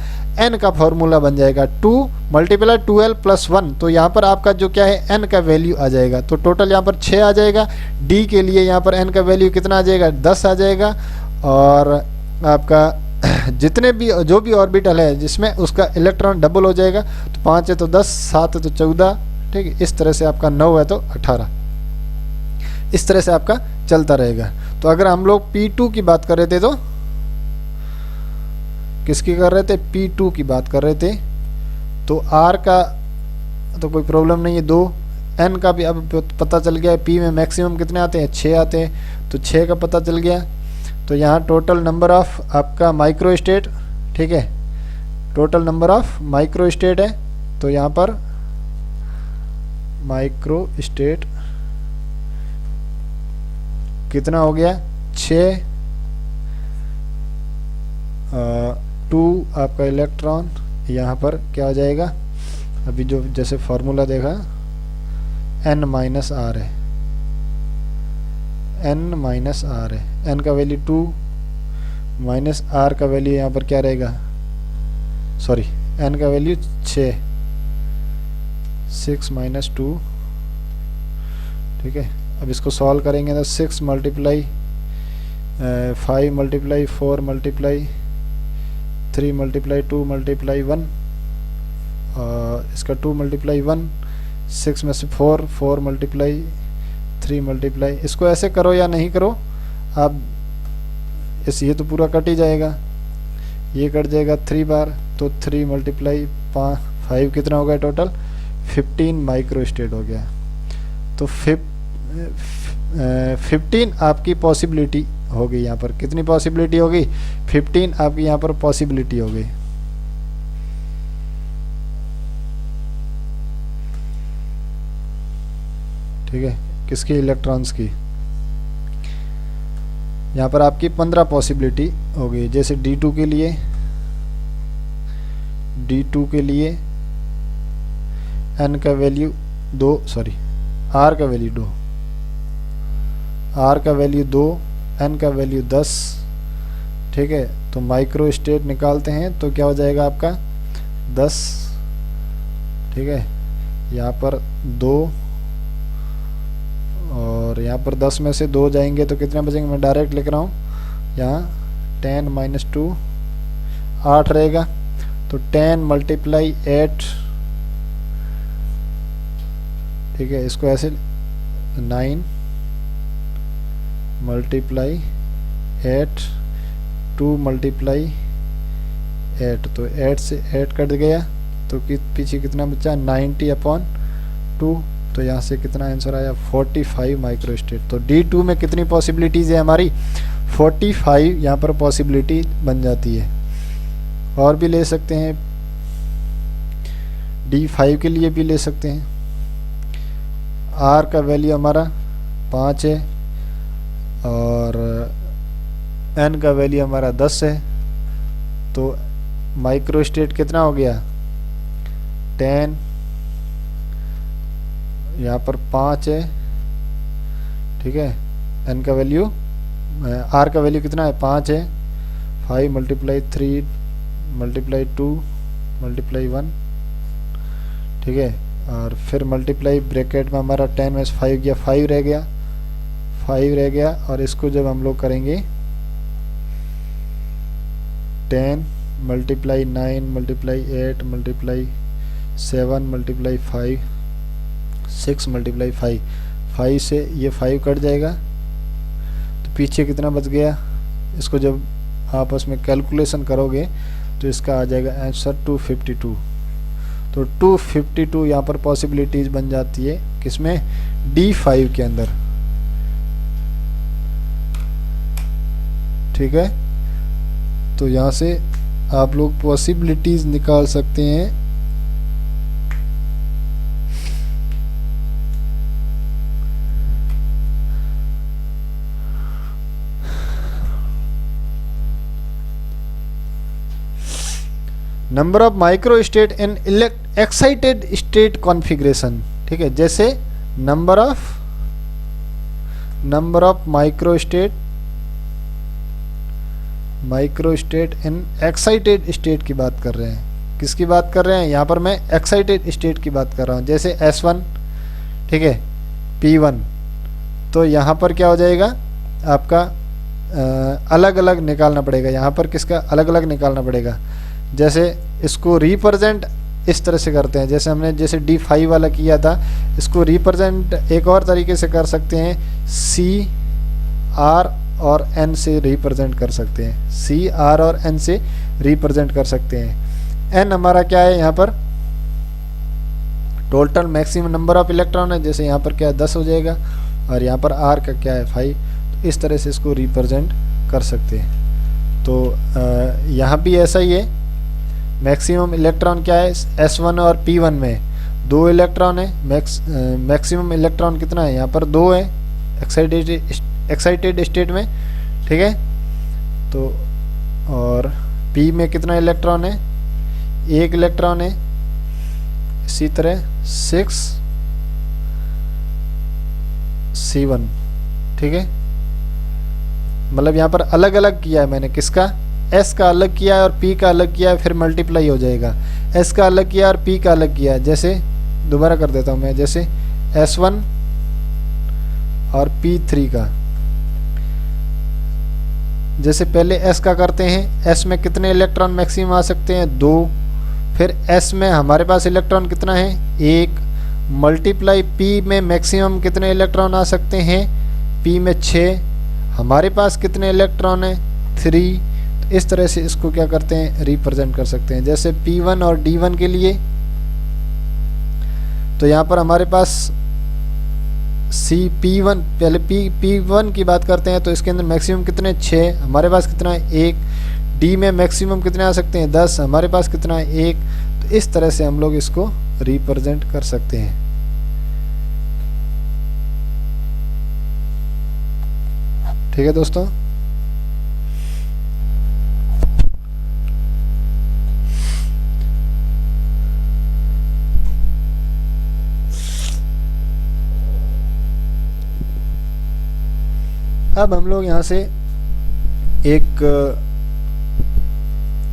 n का फॉर्मूला बन जाएगा 2 × 2l+1। तो यहाँ पर आपका जो क्या है n का वैल्यू आ जाएगा। तो टोटल यहाँ पर 6 आ जाएगा। d के लिए यहाँ पर n का वैल्यू कितना आ जाएगा, 10 आ जाएगा। और आपका जितने भी जो भी ऑर्बिटल है जिसमें उसका इलेक्ट्रॉन डबल हो जाएगा। तो 5 है तो 10, 7 है तो 14, ठीक है, इस तरह से आपका 9 है तो 18, इस तरह से आपका चलता रहेगा। तो अगर हम लोग P2 की बात कर रहे थे, तो किसकी कर रहे थे, P2 की बात कर रहे थे, तो R का तो कोई प्रॉब्लम नहीं है, 2। N का भी अब पता चल गया, P में मैक्सिमम कितने आते हैं, 6 आते हैं, तो 6 का पता चल गया। तो यहाँ टोटल नंबर ऑफ आपका माइक्रो स्टेट, ठीक है, total number of micro state है। तो यहाँ पर माइक्रो स्टेट कितना हो गया, 6, 2 आपका इलेक्ट्रॉन, यहाँ पर क्या हो जाएगा, अभी जो जैसे फार्मूला देखा n-r है, n-r है, n का वैल्यू 2 माइनस r का वैल्यू यहाँ पर क्या रहेगा, सॉरी n का वैल्यू 6 - 2, ठीक है। अब इसको सॉल्व करेंगे तो 6 × 5 × 4 × 3 × 2 × 1, और इसका 2 × 1, 6 में से 4 × 3 × इसको ऐसे करो या नहीं करो आप, ये तो पूरा कट ही जाएगा, ये कट जाएगा 3 बार, तो 3 × 5 कितना हो गया, टोटल 15 माइक्रो स्टेट हो गया। तो 15 आपकी पॉसिबिलिटी होगी। यहाँ पर कितनी पॉसिबिलिटी होगी? 15 आपकी यहाँ पर पॉसिबिलिटी होगी। ठीक है, किसकी? इलेक्ट्रॉन्स की। यहाँ पर आपकी 15 पॉसिबिलिटी होगी। जैसे D2 के लिए, D2 के लिए n का वैल्यू 2, सॉरी r का वैल्यू 2, r का वैल्यू 2, n का वैल्यू 10। ठीक है, तो माइक्रो स्टेट निकालते हैं तो क्या हो जाएगा आपका 10। ठीक है, यहाँ पर 2 और यहाँ पर 10 में से 2 जाएंगे तो कितने बचेंगे? मैं डायरेक्ट लिख रहा हूँ यहाँ 10 - 2 8 रहेगा। तो 10 × 8, ठीक है, इसको ऐसे 9 × 8, 2 × 8, तो 8 से 8 कट गया तो पीछे कितना बचा? 90/2। तो यहाँ से कितना आंसर आया? 45 माइक्रो स्टेट। तो D2 में कितनी पॉसिबिलिटीज़ है हमारी? 45 यहाँ पर पॉसिबिलिटी बन जाती है। और भी ले सकते हैं, D5 के लिए भी ले सकते हैं। R का वैल्यू हमारा 5 है और N का वैल्यू हमारा 10 है। तो माइक्रो स्टेट कितना हो गया? 10, यहाँ पर 5 है। ठीक है, N का वैल्यू, R का वैल्यू कितना है? 5 है। 5 × 3 × 2 × 1, ठीक है, और फिर मल्टीप्लाई ब्रैकेट में हमारा 10 में से 5 गया, 5 रह गया, 5 रह गया। और इसको जब हम लोग करेंगे 10 × 9 × 8 × 7 × 5 6 × 5, 5 से ये 5 कट जाएगा तो पीछे कितना बच गया? इसको जब आपस में कैलकुलेशन करोगे तो इसका आ जाएगा आंसर 252। तो 252 यहाँ पर पॉसिबिलिटीज बन जाती है किसमें? D5 के अंदर। ठीक है, तो यहाँ से आप लोग पॉसिबिलिटीज निकाल सकते हैं। Number of micro state in excited state configuration. ठीक है, जैसे number of micro state in excited state की बात कर रहे हैं। किसकी बात कर रहे हैं? यहाँ पर मैं एक्साइटेड स्टेट की बात कर रहा हूँ। जैसे S1, ठीक है, P1, तो यहाँ पर क्या हो जाएगा आपका? अलग अलग निकालना पड़ेगा। यहाँ पर किसका अलग अलग निकालना पड़ेगा? जैसे इसको रिप्रेजेंट इस तरह से करते हैं, जैसे हमने जैसे D5 वाला किया था, इसको रिप्रेजेंट एक और तरीके से कर सकते हैं। C, R और N से रिप्रेजेंट कर सकते हैं। C, R और N से रिप्रेजेंट कर सकते हैं। N हमारा क्या है? यहाँ पर total maximum number of electron है। जैसे यहाँ पर क्या है? 10 हो जाएगा। और यहाँ पर R का क्या है? 5। तो इस तरह से इसको रिप्रेजेंट कर सकते हैं। तो यहाँ भी ऐसा ही है। मैक्सिमम इलेक्ट्रॉन क्या है? S1 और P1 में 2 इलेक्ट्रॉन है। मैक्सिमम इलेक्ट्रॉन कितना है? यहाँ पर 2 है एक्साइटेड स्टेट में। ठीक है, तो और P में कितना इलेक्ट्रॉन है? 1 इलेक्ट्रॉन है। इसी तरह 6 C1। ठीक है, मतलब यहाँ पर अलग अलग किया है मैंने। किसका? S का अलग किया है और P का अलग किया है, फिर मल्टीप्लाई हो जाएगा। S का अलग किया और P का अलग किया। जैसे दोबारा कर देता हूँ मैं, जैसे S1 और P3 का। जैसे पहले S का करते हैं, S में कितने इलेक्ट्रॉन मैक्सिमम आ सकते हैं? 2। फिर S में हमारे पास इलेक्ट्रॉन कितना है? 1। मल्टीप्लाई P में मैक्सिमम कितने इलेक्ट्रॉन आ सकते हैं? P में 6। हमारे पास कितने इलेक्ट्रॉन है? 3। तो इस तरह से इसको क्या करते हैं? रिप्रेजेंट कर सकते हैं। जैसे P1 और D1 के लिए, तो यहाँ पर हमारे पास P1, पहले P1 की बात करते हैं तो इसके अंदर मैक्सिमम कितने 6, हमारे पास कितना है 1। D में मैक्सिमम कितने आ सकते हैं 10, हमारे पास कितना है 1। तो इस तरह से हम लोग इसको रिप्रेजेंट कर सकते हैं। ठीक है दोस्तों। अब हम लोग यहाँ से एक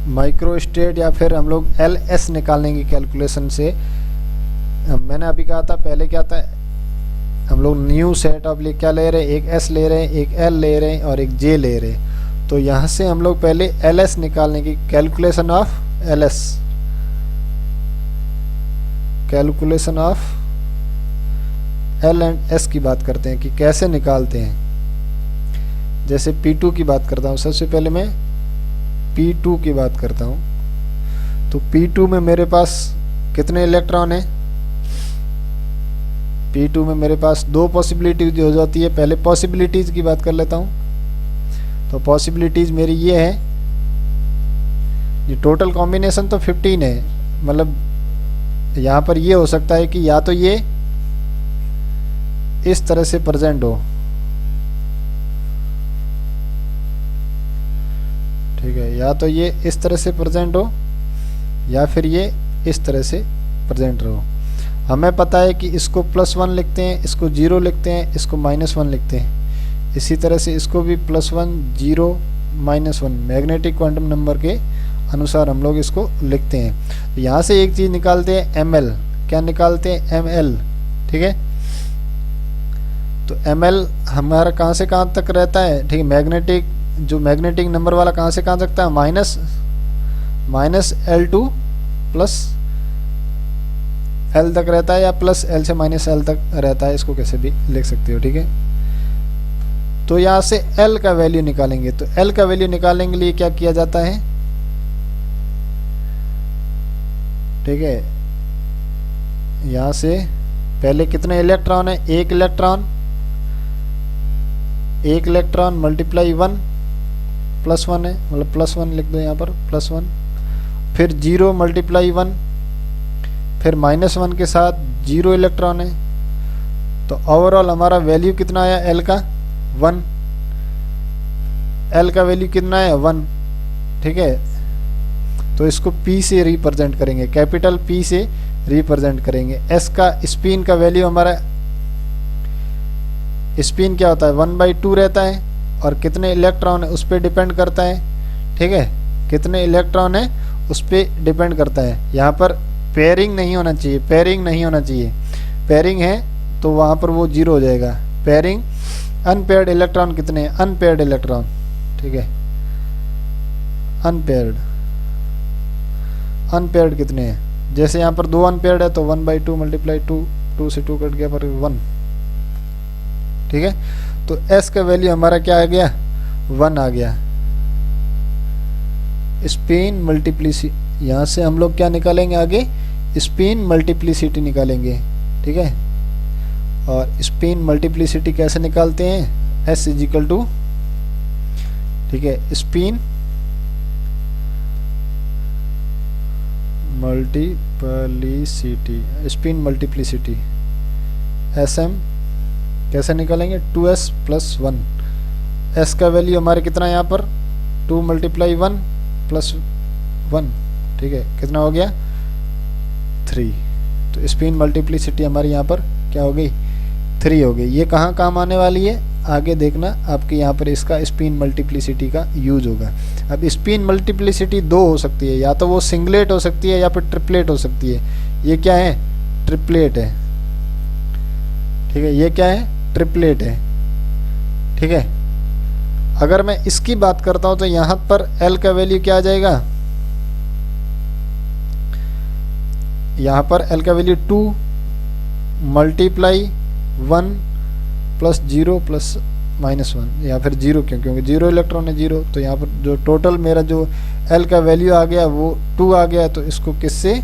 माइक्रो स्टेट या फिर हम लोग LS निकालने की कैलकुलेशन से, मैंने अभी कहा था पहले क्या था, हम लोग न्यू सेट ऑफ क्या ले रहे हैं, एक S ले रहे हैं, एक L ले रहे हैं और एक J ले रहे हैं। तो यहाँ से हम लोग पहले LS निकालने की calculation of LS, calculation of L and S की बात करते हैं कि कैसे निकालते हैं। जैसे P2 की बात करता हूँ, सबसे पहले मैं P2 की बात करता हूँ। तो P2 में मेरे पास कितने इलेक्ट्रॉन हैं, P2 में मेरे पास 2 पॉसिबिलिटीज हो जाती है। पहले पॉसिबिलिटीज की बात कर लेता हूँ। तो पॉसिबिलिटीज मेरी ये है, ये टोटल कॉम्बिनेशन तो 15 है, मतलब यहाँ पर ये हो सकता है कि या तो ये इस तरह से प्रेजेंट हो, ठीक है, या तो ये इस तरह से प्रेजेंट हो या फिर ये इस तरह से प्रेजेंट रहो। हमें पता है कि इसको +1 लिखते हैं, इसको 0 लिखते हैं, इसको -1 लिखते हैं। इसी तरह से इसको भी +1 0 -1 मैग्नेटिक क्वांटम नंबर के अनुसार हम लोग इसको लिखते हैं। तो यहाँ से एक चीज़ निकालते हैं ml, क्या निकालते हैं ml, ठीक है। तो ml हमारा कहाँ से कहाँ तक रहता है, ठीक है, मैग्नेटिक, जो मैग्नेटिक नंबर वाला कहाँ से कहाँ तक है, -L2 प्लस L तक रहता है, या प्लस L से -L तक रहता है, इसको कैसे भी लिख सकते हो, ठीक है। तो यहाँ से L का वैल्यू निकालेंगे। तो L का वैल्यू निकालने के लिए क्या किया जाता है, ठीक है, यहाँ से पहले कितने इलेक्ट्रॉन है, एक इलेक्ट्रॉन मल्टीप्लाई 1 +1 है, मतलब +1 लिख दो यहाँ पर +1, फिर 0 मल्टीप्लाई 1, फिर -1 के साथ 0 इलेक्ट्रॉन है। तो ओवरऑल हमारा वैल्यू कितना आया L का 1, L का वैल्यू कितना है 1, ठीक है। तो इसको P से रिप्रेजेंट करेंगे, कैपिटल P से रिप्रेजेंट करेंगे। S का स्पिन का वैल्यू, हमारा स्पिन क्या होता है 1/2 रहता है, और कितने इलेक्ट्रॉन है उस पर डिपेंड करता है, ठीक है, कितने इलेक्ट्रॉन है उस पर डिपेंड करता है। यहाँ पर पेयरिंग नहीं होना चाहिए, पेयरिंग नहीं होना चाहिए, पेयरिंग है तो वहाँ पर वो 0 हो जाएगा। पेयरिंग, अनपेयर्ड इलेक्ट्रॉन कितने हैं, अनपेयर्ड इलेक्ट्रॉन, ठीक है, अनपेयर्ड कितने हैं, जैसे यहाँ पर 2 अनपेयर्ड है तो 1/2 मल्टीप्लाई 2, 2 से 2 कट गया पर 1, ठीक है। तो S का वैल्यू हमारा क्या आ गया 1 आ गया। स्पिन मल्टीप्लिसिटी, यहाँ से हम लोग क्या निकालेंगे आगे, स्पिन मल्टीप्लिसिटी निकालेंगे, ठीक है। और स्पिन मल्टीप्लिसिटी कैसे निकालते हैं, S इजिकल टू, ठीक है, स्पिन मल्टीप्लिसिटी SM कैसे निकालेंगे, 2S + 1। S का वैल्यू हमारे कितना है यहाँ पर 2 मल्टीप्लाई 1 + 1, ठीक है, कितना हो गया 3। तो स्पिन मल्टीप्लिसिटी हमारी यहाँ पर क्या हो गई 3 हो गई। ये कहाँ काम आने वाली है आगे देखना, आपके यहाँ पर इसका स्पिन मल्टीप्लिसिटी का यूज होगा। अब स्पिन मल्टीप्लिसिटी 2 हो सकती है, या तो वो सिंगलेट हो सकती है या फिर ट्रिपलेट हो सकती है। ये क्या है, ट्रिपलेट है, ठीक है, ये क्या है, ट्रिपलेट है, ठीक है। अगर मैं इसकी बात करता हूं तो यहां पर L का वैल्यू क्या आ जाएगा, यहां पर L का वैल्यू 2 मल्टीप्लाई 1 + 0 + -1, या फिर 0 क्योंकि 0 इलेक्ट्रॉन है 0। तो यहाँ पर जो टोटल मेरा जो L का वैल्यू आ गया वो 2 आ गया। तो इसको किससे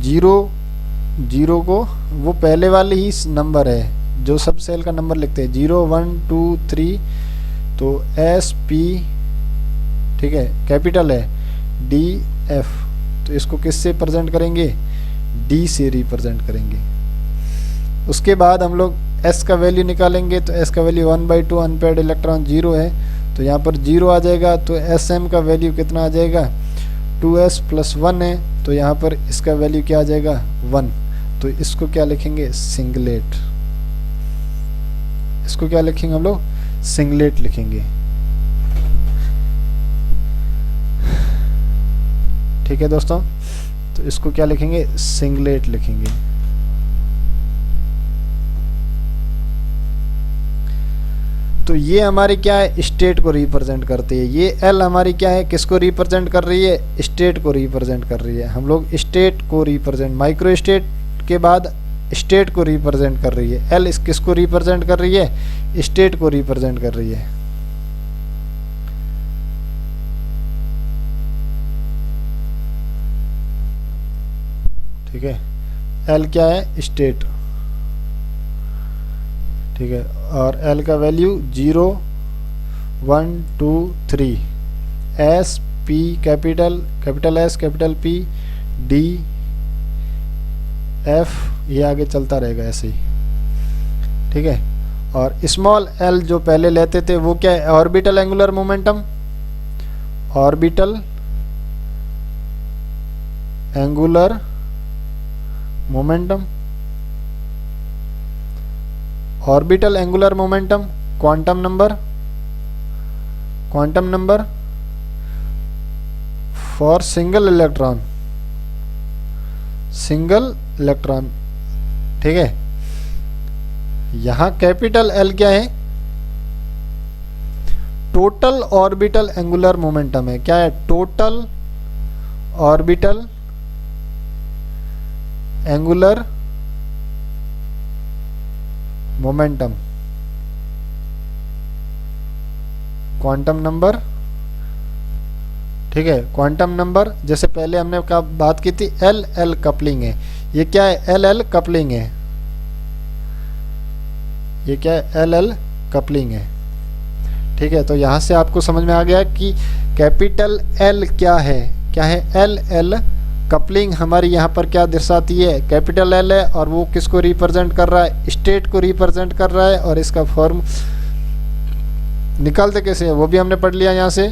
0 को वो पहले वाले ही नंबर है जो सब सेल का नंबर लिखते हैं 0 1 2 3, तो एस पी, ठीक है, कैपिटल है डी एफ, तो इसको किससे प्रेजेंट करेंगे, डी से रिप्रेजेंट करेंगे। उसके बाद हम लोग एस का वैल्यू निकालेंगे, तो एस का वैल्यू 1/2 अनपेयर्ड इलेक्ट्रॉन 0 है, तो यहाँ पर 0 आ जाएगा, तो एस एम का वैल्यू कितना आ जाएगा 2s + 1 है, तो यहाँ पर इसका वैल्यू क्या आ जाएगा 1, तो इसको क्या लिखेंगे सिंगलेट, इसको क्या लिखेंगे हम लोग सिंगलेट लिखेंगे। ठीक है दोस्तों, तो इसको क्या लिखेंगे सिंगलेट लिखेंगे। तो ये हमारी क्या है स्टेट को रिप्रेजेंट करती है, ये एल हमारी क्या है किसको रिप्रेजेंट कर रही है, स्टेट को रिप्रेजेंट कर रही है। हम लोग स्टेट को रिप्रेजेंट, माइक्रो स्टेट के बाद स्टेट को रिप्रेजेंट कर रही है। एल किसको रिप्रेजेंट कर रही है, स्टेट को रिप्रेजेंट कर रही है। ठीक है, एल क्या है स्टेट, ठीक है, और एल का value 0 1 2 3, S P capital S capital P D F, ये आगे चलता रहेगा ऐसे ही। ठीक है, और स्मॉल एल जो पहले लेते थे वो क्या है orbital angular momentum, orbital angular momentum, orbital angular momentum quantum number for single electron, ठीक है। यहां कैपिटल एल क्या है टोटल ऑर्बिटल एंगुलर मोमेंटम है, क्या है total orbital angular momentum, quantum number, ठीक है। क्वांटम नंबर जैसे पहले हमने बात की थी एल एल कपलिंग है, ये क्या है एल एल कपलिंग है, ये क्या है एल एल कपलिंग है। ठीक है, तो यहां से आपको समझ में आ गया कि कैपिटल एल क्या है एल एल कपलिंग हमारी यहाँ पर क्या दर्शाती है, कैपिटल एल है और वो किसको रिप्रेजेंट कर रहा है, स्टेट को रिप्रेजेंट कर रहा है। और इसका फॉर्म निकालते कैसे है वो भी हमने पढ़ लिया यहाँ से।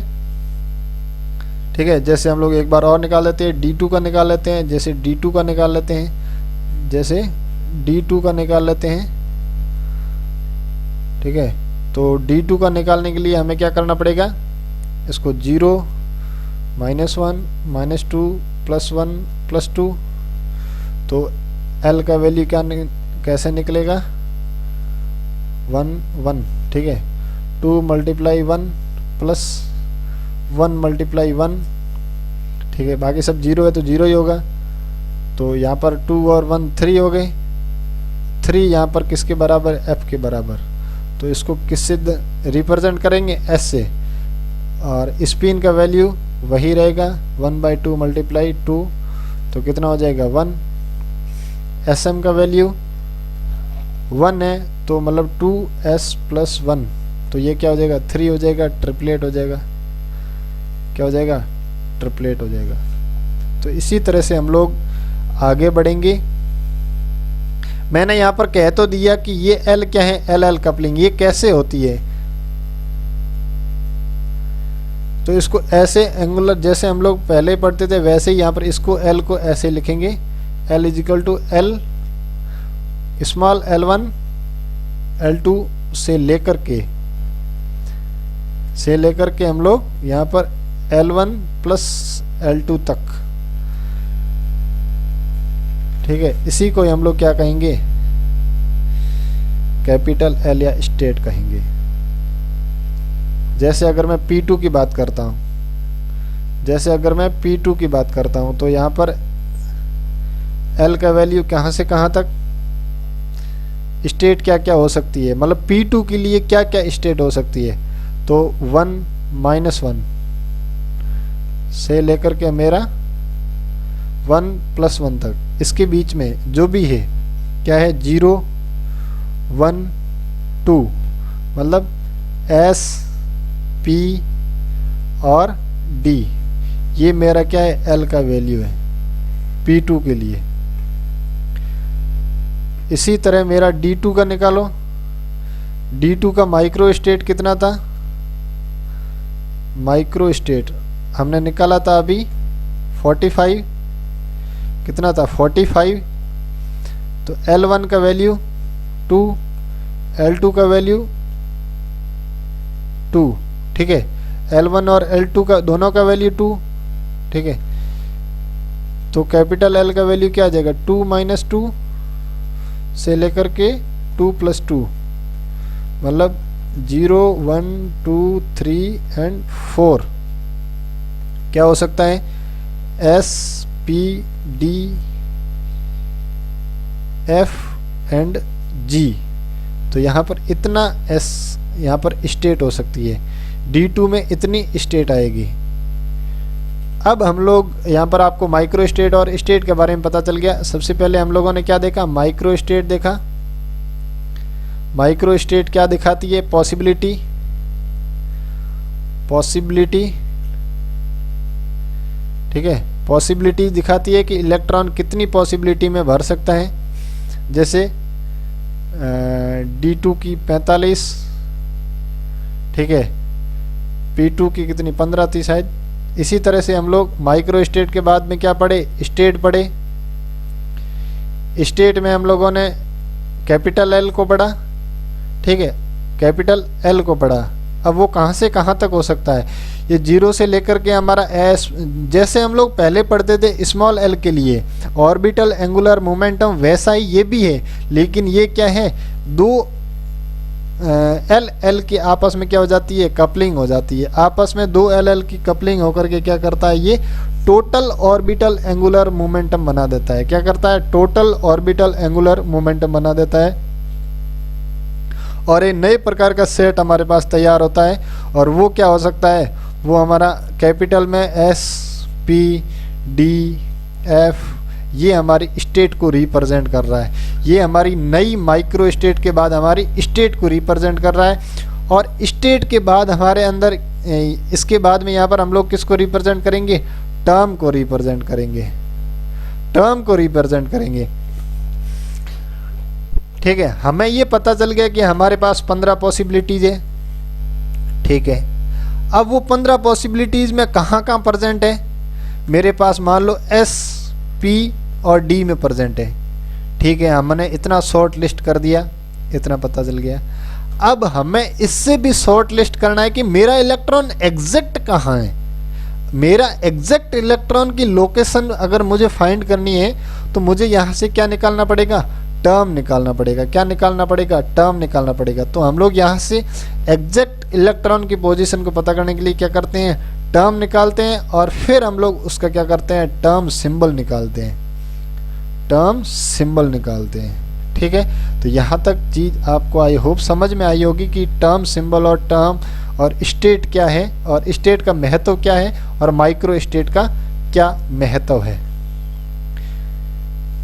ठीक है, जैसे हम लोग एक बार और निकाल लेते हैं, D2 का निकाल लेते हैं, जैसे D2 का निकाल लेते हैं, जैसे D2 का निकाल लेते हैं। ठीक है, तो D2 का निकालने के लिए हमें क्या करना पड़ेगा, इसको 0 -1 -2 +1 +2, तो L का वैल्यू क्या कैसे निकलेगा 1 1। ठीक है, 2 × 1 + 1 × 1, ठीक है, बाकी सब 0 है तो 0 ही होगा। तो यहाँ पर 2 और 1 3 हो गए, 3 यहाँ पर किसके बराबर, F के बराबर। तो इसको किससे रिप्रेजेंट करेंगे, S से, और स्पिन का वैल्यू वही रहेगा 1/2 × 2, तो कितना हो जाएगा 1। SM का वैल्यू 1 है, तो मतलब 2s + 1, तो ये क्या हो जाएगा 3 हो जाएगा, ट्रिपलेट हो जाएगा, क्या हो जाएगा ट्रिपलेट हो जाएगा। तो इसी तरह से हम लोग आगे बढ़ेंगे। मैंने यहाँ पर कह तो दिया कि ये L क्या है, एल कपलिंग, ये कैसे होती है। तो इसको ऐसे एंगुलर जैसे हम लोग पहले पढ़ते थे वैसे ही यहाँ पर इसको L को ऐसे लिखेंगे, L = L small L1 L2 से लेकर के हम लोग यहाँ पर L1 + L2 तक। ठीक है, इसी को हम लोग क्या कहेंगे, कैपिटल L या स्टेट कहेंगे। जैसे अगर मैं P2 की बात करता हूं, तो यहाँ पर L का वैल्यू कहाँ से कहाँ तक, स्टेट क्या क्या हो सकती है, मतलब P2 के लिए क्या क्या स्टेट हो सकती है, तो 1 -1 से लेकर के मेरा 1 + 1 तक, इसके बीच में जो भी है क्या है 0 1 2, मतलब S P और D, ये मेरा क्या है L का वैल्यू है P2 के लिए। इसी तरह मेरा D2 का निकालो। D2 का माइक्रो स्टेट कितना था, माइक्रो स्टेट हमने निकाला था अभी 45, कितना था 45, तो L1 का वैल्यू 2, L2 का वैल्यू 2, ठीक है, L1 और L2 का दोनों का वैल्यू 2, ठीक है, तो कैपिटल L का वैल्यू क्या आ जाएगा 2 माइनस 2 से लेकर के 2 प्लस 2, मतलब 0 1 2 3 एंड 4 क्या हो सकता है S P D F and G। तो यहाँ पर इतना S यहाँ पर स्टेट हो सकती है, D2 में इतनी स्टेट आएगी। अब हम लोग यहाँ पर आपको माइक्रो स्टेट और स्टेट के बारे में पता चल गया। सबसे पहले हम लोगों ने क्या देखा, माइक्रो स्टेट देखा। माइक्रो स्टेट क्या दिखाती है, पॉसिबिलिटी, पॉसिबिलिटी, ठीक है, पॉसिबिलिटी दिखाती है कि इलेक्ट्रॉन कितनी पॉसिबिलिटी में भर सकता है। जैसे D2 की 45, ठीक है, P2 की कितनी 15 थी शायद। इसी तरह से हम लोग माइक्रो स्टेट के बाद में क्या पढ़े, स्टेट पढ़े। स्टेट में हम लोगों ने कैपिटल L को पढ़ा, ठीक है, कैपिटल L को पढ़ा। अब वो कहाँ से कहाँ तक हो सकता है, ये 0 से लेकर के हमारा S, जैसे हम लोग पहले पढ़ते थे स्मॉल l के लिए ऑर्बिटल एंगुलर मोमेंटम, वैसा ही ये भी है, लेकिन ये क्या है, दो L की आपस में क्या हो जाती है, कपलिंग हो जाती है। आपस में दो L की कपलिंग होकर के क्या करता है, ये टोटल ऑर्बिटल एंगुलर मोमेंटम बना देता है। क्या करता है, टोटल ऑर्बिटल एंगुलर मोमेंटम बना देता है, और एक नए प्रकार का सेट हमारे पास तैयार होता है। और वो क्या हो सकता है, वो हमारा कैपिटल में S P D F, ये हमारी स्टेट को रिप्रेजेंट कर रहा है। ये हमारी नई माइक्रो स्टेट के बाद हमारी स्टेट को रिप्रेजेंट कर रहा है। और स्टेट के बाद हमारे अंदर, इसके बाद में यहाँ पर हम लोग किसको रिप्रेजेंट करेंगे, टर्म को रिप्रेजेंट करेंगे, टर्म को रिप्रेजेंट करेंगे, ठीक है। हमें ये पता चल गया कि हमारे पास 15 पॉसिबिलिटीज है, ठीक है। अब वो 15 पॉसिबिलिटीज में कहाँ कहाँ प्रेजेंट है, मेरे पास मान लो S P और D में प्रेजेंट है, ठीक है। हमने इतना शॉर्ट लिस्ट कर दिया, इतना पता चल गया। अब हमें इससे भी शॉर्ट लिस्ट करना है कि मेरा इलेक्ट्रॉन एग्जैक्ट कहाँ है। मेरा एग्जैक्ट इलेक्ट्रॉन की लोकेशन अगर मुझे फाइंड करनी है तो मुझे यहाँ से क्या निकालना पड़ेगा, टर्म निकालना पड़ेगा। क्या निकालना पड़ेगा, टर्म निकालना पड़ेगा। तो हम लोग यहाँ से एग्जैक्ट इलेक्ट्रॉन की पोजीशन को पता करने के लिए क्या करते हैं, टर्म निकालते हैं, और फिर हम लोग उसका क्या करते हैं, टर्म सिंबल निकालते हैं, टर्म सिंबल निकालते हैं, ठीक है। तो यहाँ तक चीज़ आपको आई होप समझ में आई होगी कि टर्म सिंबल और टर्म और स्टेट क्या है, और स्टेट का महत्व क्या है, और माइक्रो स्टेट का क्या महत्व है।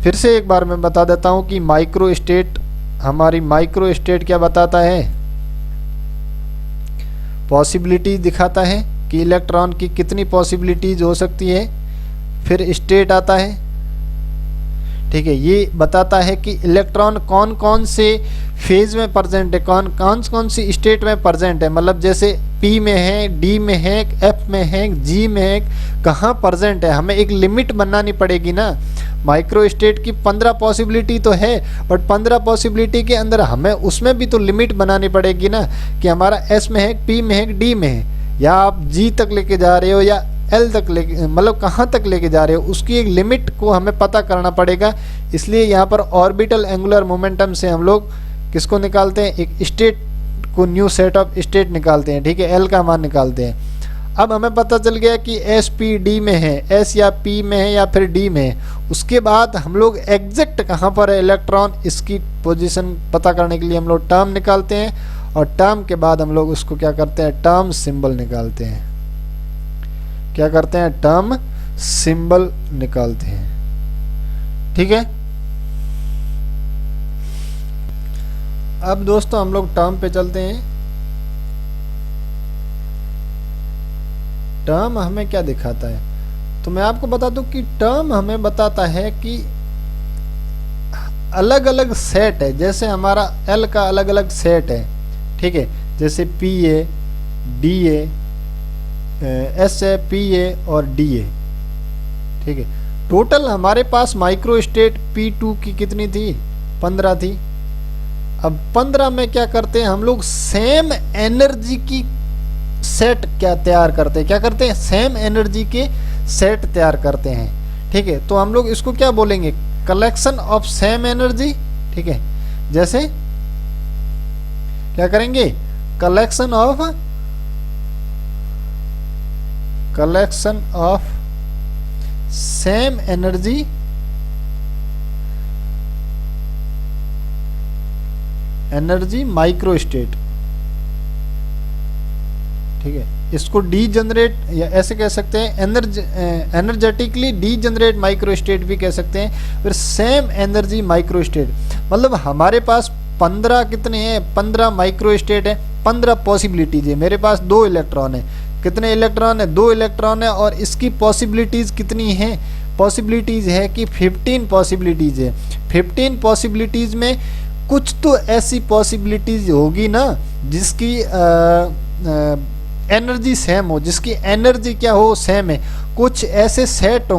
फिर से एक बार मैं बता देता हूँ कि माइक्रो स्टेट, हमारी माइक्रो स्टेट क्या बताता है, पॉसिबिलिटी दिखाता है कि इलेक्ट्रॉन की कितनी पॉसिबिलिटीज हो सकती है। फिर स्टेट आता है, ठीक है, ये बताता है कि इलेक्ट्रॉन कौन कौन से फेज में प्रेजेंट है, कौन सी स्टेट में प्रेजेंट है। मतलब जैसे P में है, D में है, F में है, G में है, कहाँ प्रेजेंट है। हमें एक लिमिट बनानी पड़ेगी ना। माइक्रो स्टेट की 15 पॉसिबिलिटी तो है, बट 15 पॉसिबिलिटी के अंदर हमें उसमें भी तो लिमिट बनानी पड़ेगी ना, कि हमारा S में है, P में है, D में है, या आप G तक लेके जा रहे हो या L तक लेके, मतलब कहाँ तक लेके जा रहे हो, उसकी एक लिमिट को हमें पता करना पड़ेगा। इसलिए यहाँ पर ऑर्बिटल एंगुलर मोमेंटम से हम लोग किसको निकालते हैं, एक स्टेट को, न्यू सेट ऑफ स्टेट निकालते हैं, ठीक है, L का मान निकालते हैं। अब हमें पता चल गया कि S P D में है, S या P में है या फिर D में है। उसके बाद हम लोग एग्जैक्ट कहाँ पर है इलेक्ट्रॉन, इसकी पोजीशन पता करने के लिए हम लोग टर्म निकालते हैं, और टर्म के बाद हम लोग उसको क्या करते हैं, टर्म सिंबल निकालते हैं। क्या करते हैं, टर्म सिंबल निकालते हैं, ठीक है। अब दोस्तों हम लोग टर्म पे चलते हैं। टर्म हमें क्या दिखाता है, तो मैं आपको बता दूं कि टर्म हमें बताता है कि अलग अलग सेट है। जैसे हमारा एल का अलग अलग सेट है, ठीक है, जैसे P A, D A, S A, P A और डी ए, ठीक है। टोटल हमारे पास माइक्रो स्टेट P2 की कितनी थी, 15 थी। अब 15 में क्या करते हैं हम लोग, सेम एनर्जी की सेट क्या तैयार करते हैं, क्या करते हैं, सेम एनर्जी के सेट तैयार करते हैं, ठीक है। तो हम लोग इसको क्या बोलेंगे, कलेक्शन ऑफ सेम एनर्जी, ठीक है। जैसे क्या करेंगे, collection of same energy micro state, ठीक है। इसको डी जनरेट या ऐसे कह सकते हैं, energetically D generate micro state भी कह सकते हैं। फिर सेम एनर्जी माइक्रो स्टेट, मतलब हमारे पास 15 कितने हैं, 15 माइक्रो स्टेट है, 15 पॉसिबिलिटीज है। मेरे पास 2 इलेक्ट्रॉन है, कितने इलेक्ट्रॉन है, 2 इलेक्ट्रॉन है, और इसकी पॉसिबिलिटीज कितनी है, पॉसिबिलिटीज है कि 15 पॉसिबिलिटीज है। 15 पॉसिबिलिटीज में कुछ तो ऐसी पॉसिबिलिटीज होगी ना जिसकी एनर्जी सेम हो, जिसकी एनर्जी क्या हो, सेम है। कुछ ऐसे सेट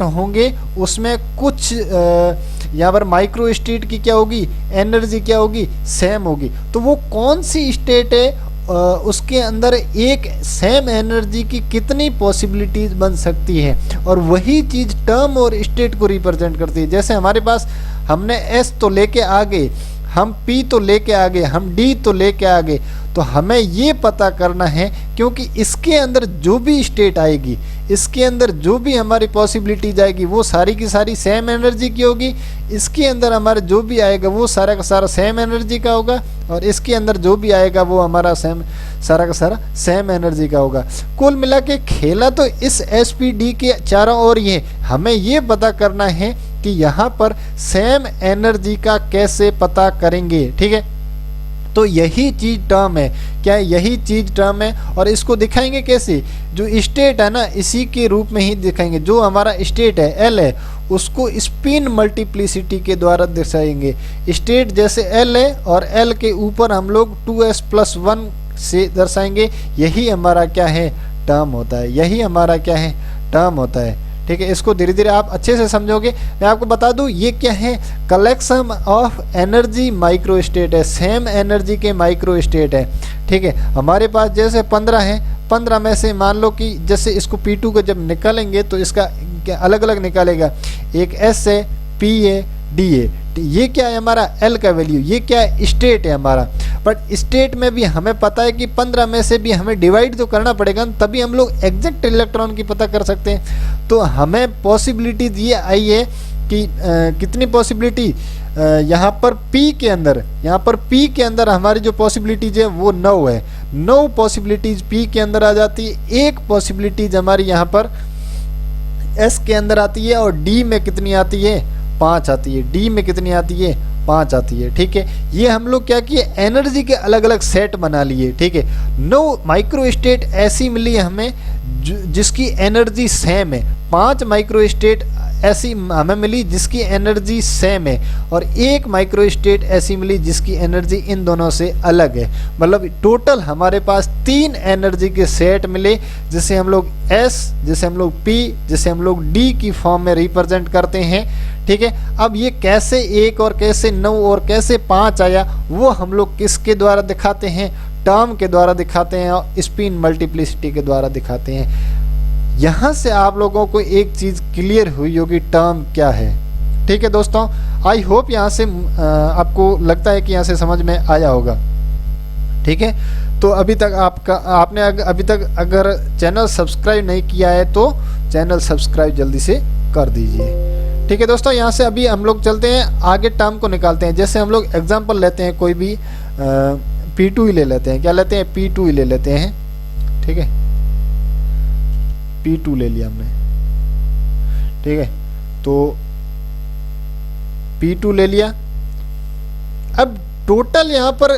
होंगे, उसमें कुछ यहाँ पर माइक्रो स्टेट की क्या होगी, एनर्जी क्या होगी, सेम होगी। तो वो कौन सी स्टेट है, उसके अंदर एक सेम एनर्जी की कितनी पॉसिबिलिटीज बन सकती है, और वही चीज टर्म और स्टेट को रिप्रेजेंट करती है। जैसे हमारे पास हमने एस तो लेके आ गए, हम पी तो लेके आ गए, हम डी तो लेके आ गए, तो हमें ये पता करना है, क्योंकि इसके अंदर जो भी स्टेट आएगी, इसके अंदर जो भी हमारी पॉसिबिलिटी जाएगी, वो सारी की सारी सेम एनर्जी की होगी। इसके अंदर हमारे जो भी आएगा वो सारा का सारा सेम एनर्जी का होगा, और इसके अंदर जो भी आएगा वो हमारा सारा का सारा सेम एनर्जी का होगा। कुल मिला के खेला तो इस SPD के चारों ओर ये, हमें ये पता करना है कि यहाँ पर सेम एनर्जी का कैसे पता करेंगे, ठीक है। तो यही चीज टर्म है, क्या यही चीज टर्म है, और इसको दिखाएंगे कैसे, जो स्टेट है ना इसी के रूप में ही दिखाएंगे। जो हमारा स्टेट है एल है, उसको स्पिन मल्टीप्लिसिटी के द्वारा दर्शाएंगे। स्टेट जैसे एल है, और एल के ऊपर हम लोग 2s+1 से दर्शाएंगे। यही हमारा क्या है, टर्म होता है, यही हमारा क्या है, टर्म होता है, ठीक है। इसको धीरे धीरे आप अच्छे से समझोगे। मैं आपको बता दूं ये क्या है, collection of energy micro state है, सेम एनर्जी के माइक्रो स्टेट है, ठीक है। हमारे पास जैसे 15 है, 15 में से मान लो कि जैसे इसको P2 को जब निकालेंगे तो इसका क्या अलग अलग निकालेगा, एक S है, P है, D है। ये क्या है हमारा L का वैल्यू, ये क्या है, स्टेट है हमारा। बट स्टेट में भी हमें पता है कि 15 में से भी हमें डिवाइड तो करना पड़ेगा, तभी हम लोग एग्जैक्ट इलेक्ट्रॉन की पता कर सकते हैं। तो हमें पॉसिबिलिटीज ये आई है कि कितनी पॉसिबिलिटी, यहाँ पर P के अंदर हमारी जो पॉसिबिलिटीज है वो 9 है। 9 पॉसिबिलिटीज P के अंदर आ जाती है। एक पॉसिबिलिटीज हमारी यहाँ पर S के अंदर आती है, और D में कितनी आती है, 5 आती है। D में कितनी आती है, 5 आती है, ठीक है। ये हम लोग क्या किए, एनर्जी के अलग अलग सेट बना लिए, ठीक है। 9 माइक्रो स्टेट ऐसी मिली हमें जिसकी एनर्जी सेम है। 5 माइक्रो स्टेट ऐसी हमें मिली जिसकी एनर्जी सेम है, और 1 माइक्रो स्टेट ऐसी मिली जिसकी एनर्जी इन दोनों से अलग है। मतलब टोटल हमारे पास 3 एनर्जी के सेट मिले, जिसे हम लोग S, जिसे हम लोग P, जिसे हम लोग D की फॉर्म में रिप्रेजेंट करते हैं, ठीक है। अब ये कैसे 1 और कैसे 9 और कैसे 5 आया, वो हम लोग किसके द्वारा दिखाते हैं, टर्म के द्वारा दिखाते हैं, और स्पिन मल्टीप्लिसिटी के द्वारा दिखाते हैं। यहाँ से आप लोगों को एक चीज क्लियर हुई होगी, टर्म क्या है, ठीक है दोस्तों। आई होप यहाँ से आपको लगता है कि यहाँ से समझ में आया होगा, ठीक है। तो अभी तक आपने अभी तक अगर चैनल सब्सक्राइब नहीं किया है तो चैनल सब्सक्राइब जल्दी से कर दीजिए, ठीक है दोस्तों। यहाँ से अभी हम लोग चलते हैं आगे, टर्म को निकालते हैं। जैसे हम लोग एग्जाम्पल लेते हैं, कोई भी P2 ही ले लेते हैं, क्या लेते हैं, P2 ही ले लेते हैं, ठीक है। P2 ले लिया हमने, ठीक है। तो P2 ले लिया, अब टोटल यहाँ पर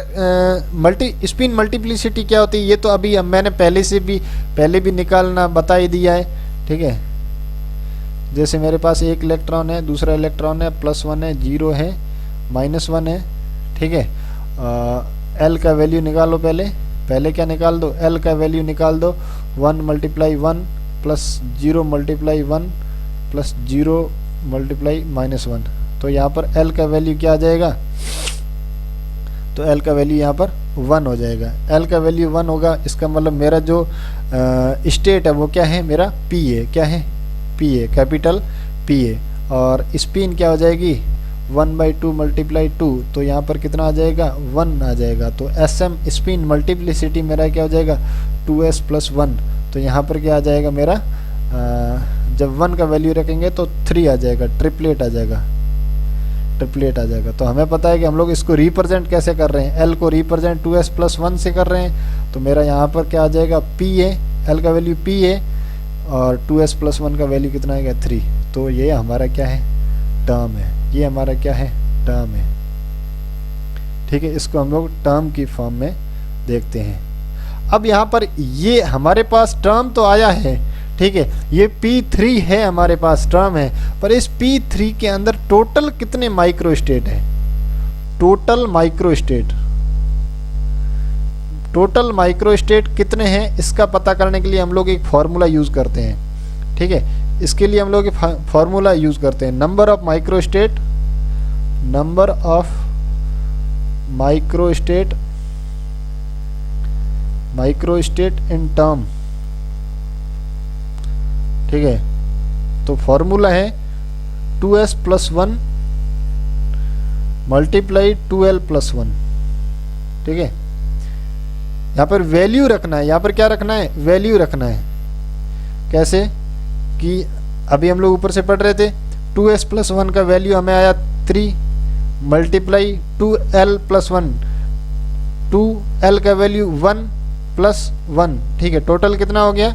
स्पिन मल्टीप्लिसिटी क्या होती है ये तो अभी मैंने पहले भी निकालना बता ही दिया है, ठीक है। जैसे मेरे पास एक इलेक्ट्रॉन है, दूसरा इलेक्ट्रॉन है, +1 है, 0 है, -1 है, ठीक है। एल का वैल्यू निकालो, पहले क्या निकाल दो, एल का वैल्यू निकाल दो, 1 × 1 + 0 × 1 + 0 × -1। तो यहाँ पर एल का वैल्यू क्या आ जाएगा, तो एल का वैल्यू यहाँ पर 1 हो जाएगा। एल का वैल्यू 1 होगा, इसका मतलब मेरा जो स्टेट है वो क्या है, मेरा पी है, क्या है, पी है, कैपिटल पी है। और स्पिन क्या हो जाएगी, 1/2 × 2, तो यहाँ पर कितना आ जाएगा, 1 आ जाएगा। तो SM स्पिन मल्टीप्लिसिटी मेरा क्या हो जाएगा, 2s + 1। तो यहाँ पर क्या आ जाएगा मेरा, जब 1 का वैल्यू रखेंगे तो 3 आ जाएगा, ट्रिपलेट आ जाएगा। तो हमें पता है कि हम लोग इसको रिप्रेजेंट कैसे कर रहे हैं, L को रिप्रेजेंट 2s + 1 से कर रहे हैं। तो मेरा यहाँ पर क्या आ जाएगा, P है, L का वैल्यू P है और 2s + 1 का वैल्यू कितना आएगा, 3। तो ये हमारा क्या है, टर्म है, ये हमारा क्या है, टर्म है, ठीक है। इसको हम लोग टर्म की फॉर्म में देखते हैं। अब यहाँ पर ये हमारे पास टर्म तो आया है, ठीक है, ये P3 है, हमारे पास टर्म है, पर इस P3 के अंदर टोटल कितने माइक्रोस्टेट है, टोटल माइक्रोस्टेट कितने हैं, इसका पता करने के लिए हम लोग एक फॉर्मूला यूज करते हैं, ठीक है। इसके लिए हम लोग फॉर्मूला यूज करते हैं, number of microstate in term, ठीक है। तो फॉर्मूला है 2s + 1 × 2l + 1, ठीक है। यहाँ पर वैल्यू रखना है, यहाँ पर क्या रखना है, वैल्यू रखना है। कैसे कि अभी हम लोग ऊपर से पढ़ रहे थे, 2s + 1 का वैल्यू हमें आया 3 × 2l + 1, 2l का वैल्यू 1 + 1, ठीक है। टोटल कितना हो गया,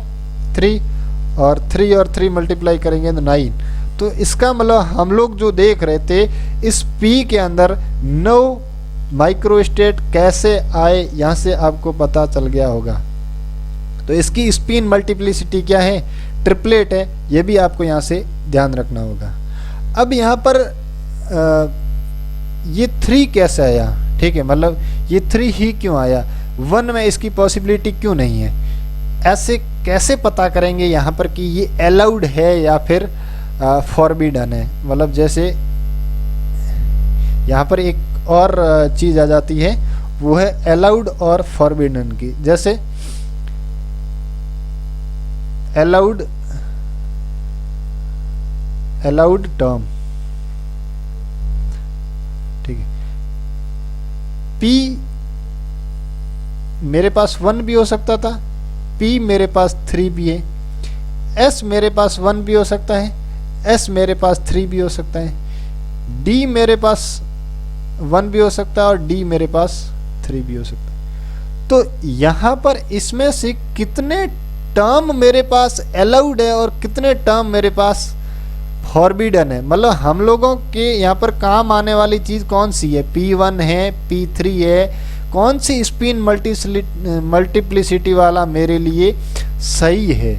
3, और 3 और 3 मल्टीप्लाई करेंगे तो 9। तो इसका मतलब हम लोग जो देख रहे थे, इस P के अंदर 9 माइक्रोस्टेट कैसे आए, यहाँ से आपको पता चल गया होगा। तो इसकी स्पिन मल्टीप्लिसिटी क्या है, ट्रिपलेट है, ये भी आपको यहाँ से ध्यान रखना होगा। अब यहाँ पर ये 3 कैसे आया, ठीक है, मतलब ये 3 ही क्यों आया, 1 में इसकी पॉसिबिलिटी क्यों नहीं है, ऐसे कैसे पता करेंगे यहाँ पर कि ये अलाउड है या फिर फॉरबिडन है। मतलब जैसे यहाँ पर एक और चीज़ आ जाती है, वो है अलाउड और फॉरबिडन की। जैसे अलाउड टर्म, ठीक है, P मेरे पास 1 भी हो सकता था, P मेरे पास 3 भी है, S मेरे पास 1 भी हो सकता है, S मेरे पास 3 भी हो सकता है, D मेरे पास 1 भी हो सकता है और D मेरे पास 3 भी हो सकता है। तो यहाँ पर इसमें से कितने टर्म मेरे पास अलाउड है और कितने टर्म मेरे पास फॉरबिडन है, मतलब हम लोगों के यहाँ पर काम आने वाली चीज़ कौन सी है, P1 है, P3 है, कौन सी स्पिन मल्टीप्लिसिटी वाला मेरे लिए सही है,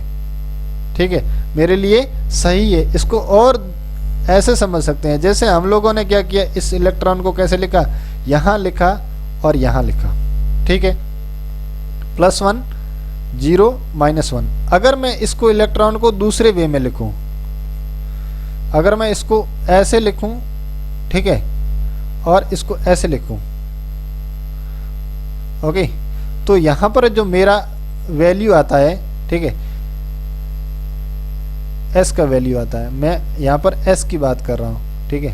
ठीक है, मेरे लिए सही है। इसको और ऐसे समझ सकते हैं, जैसे हम लोगों ने क्या किया, इस इलेक्ट्रॉन को कैसे लिखा, यहाँ लिखा और यहाँ लिखा, ठीक है, +1 0 -1। अगर मैं इसको इलेक्ट्रॉन को दूसरे वे में लिखूं, अगर मैं इसको ऐसे लिखूं, ठीक है, और इसको ऐसे लिखूं, ओके, तो यहाँ पर जो मेरा वैल्यू आता है, ठीक है, S का वैल्यू आता है, मैं यहाँ पर S की बात कर रहा हूँ, ठीक है,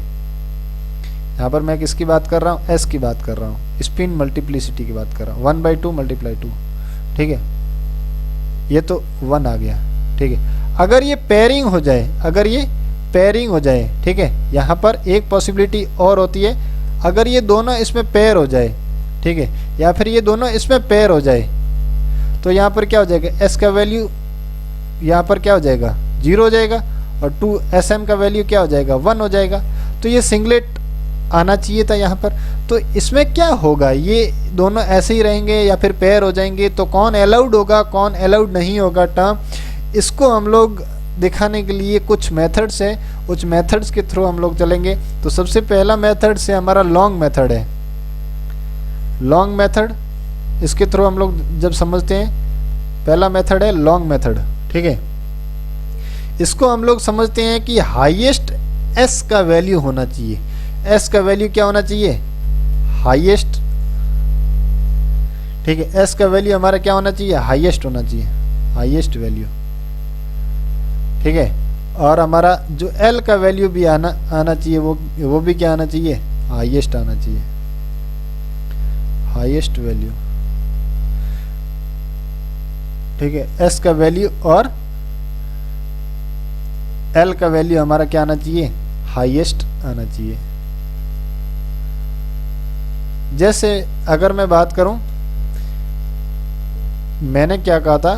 यहाँ पर मैं किसकी बात कर रहा हूँ, S की बात कर रहा हूँ, स्पिन मल्टीप्लिसिटी की बात कर रहा हूँ, 1/2 × 2, ठीक है, ये तो 1 आ गया, ठीक है। अगर ये पेयरिंग हो जाए, अगर ये पेयरिंग हो जाए, ठीक है, यहाँ पर एक पॉसिबिलिटी और होती है, अगर ये दोनों इसमें पेयर हो जाए, ठीक है, या फिर ये दोनों इसमें पेयर हो जाए, तो यहाँ पर क्या हो जाएगा, S का वैल्यू यहाँ पर क्या हो जाएगा, 0 हो जाएगा, और 2SM का वैल्यू क्या हो जाएगा, 1 हो जाएगा। तो ये सिंगलेट आना चाहिए था यहाँ पर। तो इसमें क्या होगा, ये दोनों ऐसे ही रहेंगे या फिर पेयर हो जाएंगे, तो कौन अलाउड होगा कौन अलाउड नहीं होगा टर्म, इसको हम लोग दिखाने के लिए कुछ मेथड्स हैं, उस मेथड्स के थ्रू हम लोग चलेंगे। तो सबसे पहला मेथड से हमारा लॉन्ग मेथड है। लॉन्ग मेथड, इसके थ्रू हम लोग जब समझते हैं, पहला मेथड है लॉन्ग मेथड, ठीक है। इसको हम लोग समझते हैं कि हाईएस्ट एस का वैल्यू होना चाहिए। एस का वैल्यू क्या होना चाहिए, हाईएस्ट, ठीक है। एस का वैल्यू हमारा क्या होना चाहिए, हाईएस्ट होना चाहिए, हाईएस्ट वैल्यू, ठीक है। और हमारा जो एल का वैल्यू भी आना चाहिए, वो भी क्या आना चाहिए, हाईएस्ट आना चाहिए, हाईएस्ट वैल्यू, ठीक है। एस का वैल्यू और एल का वैल्यू हमारा क्या आना चाहिए, हाईएस्ट आना चाहिए। जैसे अगर मैं बात करूं, मैंने क्या कहा था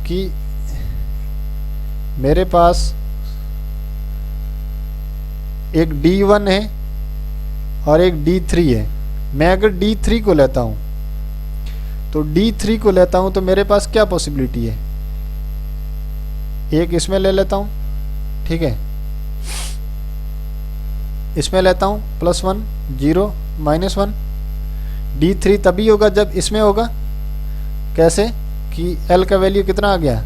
कि मेरे पास एक D1 है और एक D3 है। मैं अगर D3 को लेता हूं, तो D3 को लेता हूं तो मेरे पास क्या पॉसिबिलिटी है, एक इसमें ले लेता हूं, ठीक है, इसमें लेता हूं +1 0 -1। D3 तभी होगा जब इसमें होगा, कैसे कि L का वैल्यू कितना आ गया,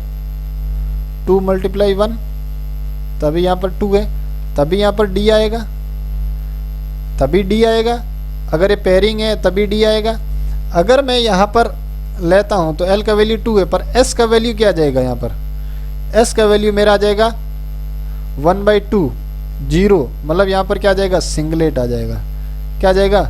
2 × 1, तभी यहाँ पर 2 है, तभी यहाँ पर D आएगा, तभी D आएगा। अगर ये पेयरिंग है तभी D आएगा। अगर मैं यहाँ पर लेता हूँ तो L का वैल्यू 2 है, पर S का वैल्यू क्या आ जाएगा, यहाँ पर S का वैल्यू मेरा आ जाएगा 1/2 0, मतलब यहाँ पर क्या आ जाएगा, सिंगलेट आ जाएगा। क्या आ जाएगा,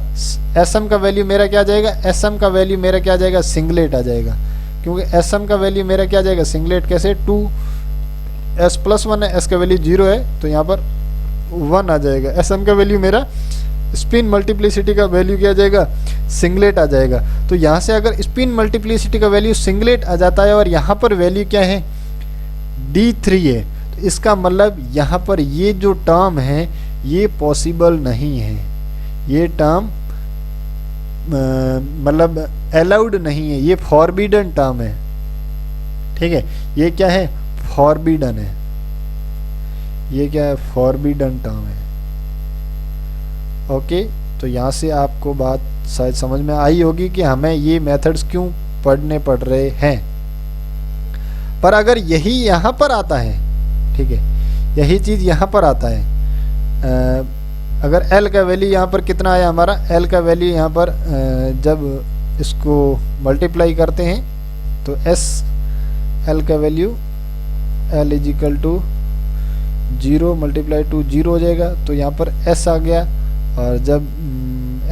SM का वैल्यू मेरा क्या आ जाएगा, SM का वैल्यू मेरा क्या आ जाएगा, सिंगलेट आ जाएगा। क्योंकि SM का वैल्यू मेरा क्या आ जाएगा, सिंगलेट। कैसे, 2S + 1 है, S का वैल्यू 0 है, तो यहाँ पर 1 आ जाएगा। SM का वैल्यू मेरा स्पिन मल्टीप्लिसिटी का वैल्यू क्या आ जाएगा, सिंगलेट आ जाएगा। तो यहाँ से अगर स्पिन मल्टीप्लिसिटी का वैल्यू सिंगलेट आ जाता है और यहाँ पर वैल्यू क्या है, D3 है, तो इसका मतलब यहाँ पर ये जो टर्म है ये पॉसिबल नहीं है, ये टर्म मतलब अलाउड नहीं है, ये फॉरबिडन टर्म है, ठीक है। ये क्या है, फॉरबिडन है, ये क्या है, फॉरबिडन टर्म है। ओके, तो यहाँ से आपको बात शायद समझ में आई होगी कि हमें ये मेथड्स क्यों पढ़ने पड़ रहे हैं। पर अगर यही यहाँ पर आता है, ठीक है, यही चीज़ यहाँ पर आता है, अगर L का वैल्यू यहाँ पर कितना आया हमारा, L का वैल्यू यहाँ पर जब इसको मल्टीप्लाई करते हैं तो L का वैल्यू L = 0 × 2 0 हो जाएगा, तो यहाँ पर S आ गया। और जब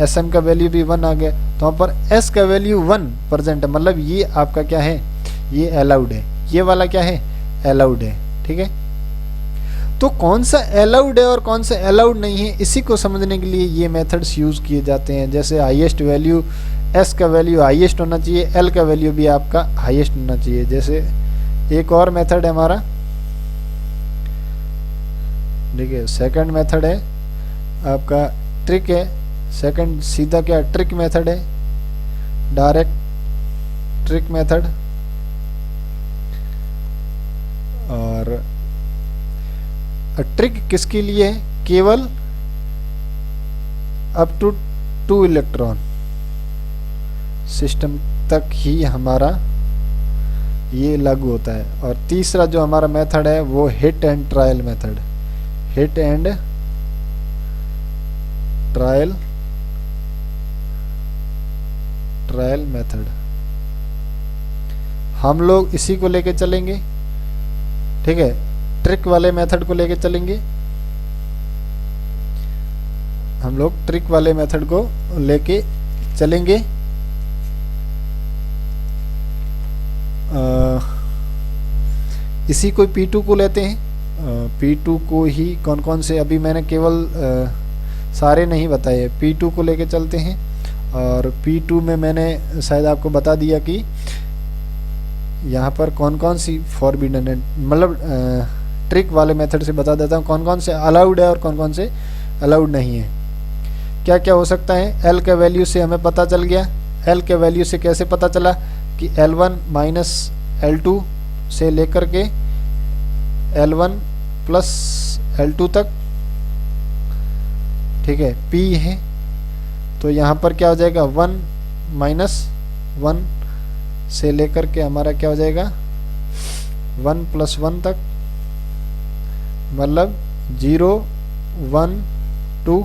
SM का वैल्यू भी 1 आ गया, तो यहाँ पर S का वैल्यू 1% है, मतलब ये आपका क्या है, ये अलाउड है, ये वाला क्या है, अलाउड है, ठीक है। तो कौन सा अलाउड है और कौन सा अलाउड नहीं है, इसी को समझने के लिए ये मेथड्स यूज़ किए जाते हैं। जैसे हाईएस्ट वैल्यू, S का वैल्यू हाईएस्ट होना चाहिए, L का वैल्यू भी आपका हाईएस्ट होना चाहिए। जैसे एक और मेथड है हमारा, देखिए सेकंड मेथड है आपका, ट्रिक है। सेकंड सीधा क्या, ट्रिक मेथड है, डायरेक्ट ट्रिक मेथड। और ट्रिक किसके लिए है, केवल अप टू 2 इलेक्ट्रॉन सिस्टम तक ही हमारा ये लागू होता है। और तीसरा जो हमारा मेथड है वो hit and trial method, hit and trial method, हम लोग इसी को लेके चलेंगे, ठीक है। ट्रिक वाले मेथड को लेके चलेंगे हम लोग, ट्रिक वाले मेथड को लेके चलेंगे। इसी को P2 को लेते हैं, P2 को ही कौन कौन से, अभी मैंने केवल सारे नहीं बताए, P2 को लेके चलते हैं। और P2 में मैंने शायद आपको बता दिया कि यहाँ पर कौन कौन सी फॉरबिडन है, मतलब ट्रिक वाले मेथड से बता देता हूँ कौन कौन से अलाउड है और कौन कौन से अलाउड नहीं है। क्या क्या हो सकता है, एल के वैल्यू से हमें पता चल गया। एल के वैल्यू से कैसे पता चला कि L1 माइनस L2 से लेकर के L1 प्लस L2 तक, ठीक है, P है, तो यहाँ पर क्या हो जाएगा 1 माइनस 1 से लेकर के हमारा क्या हो जाएगा 1 प्लस 1 तक, मतलब 0 1 2,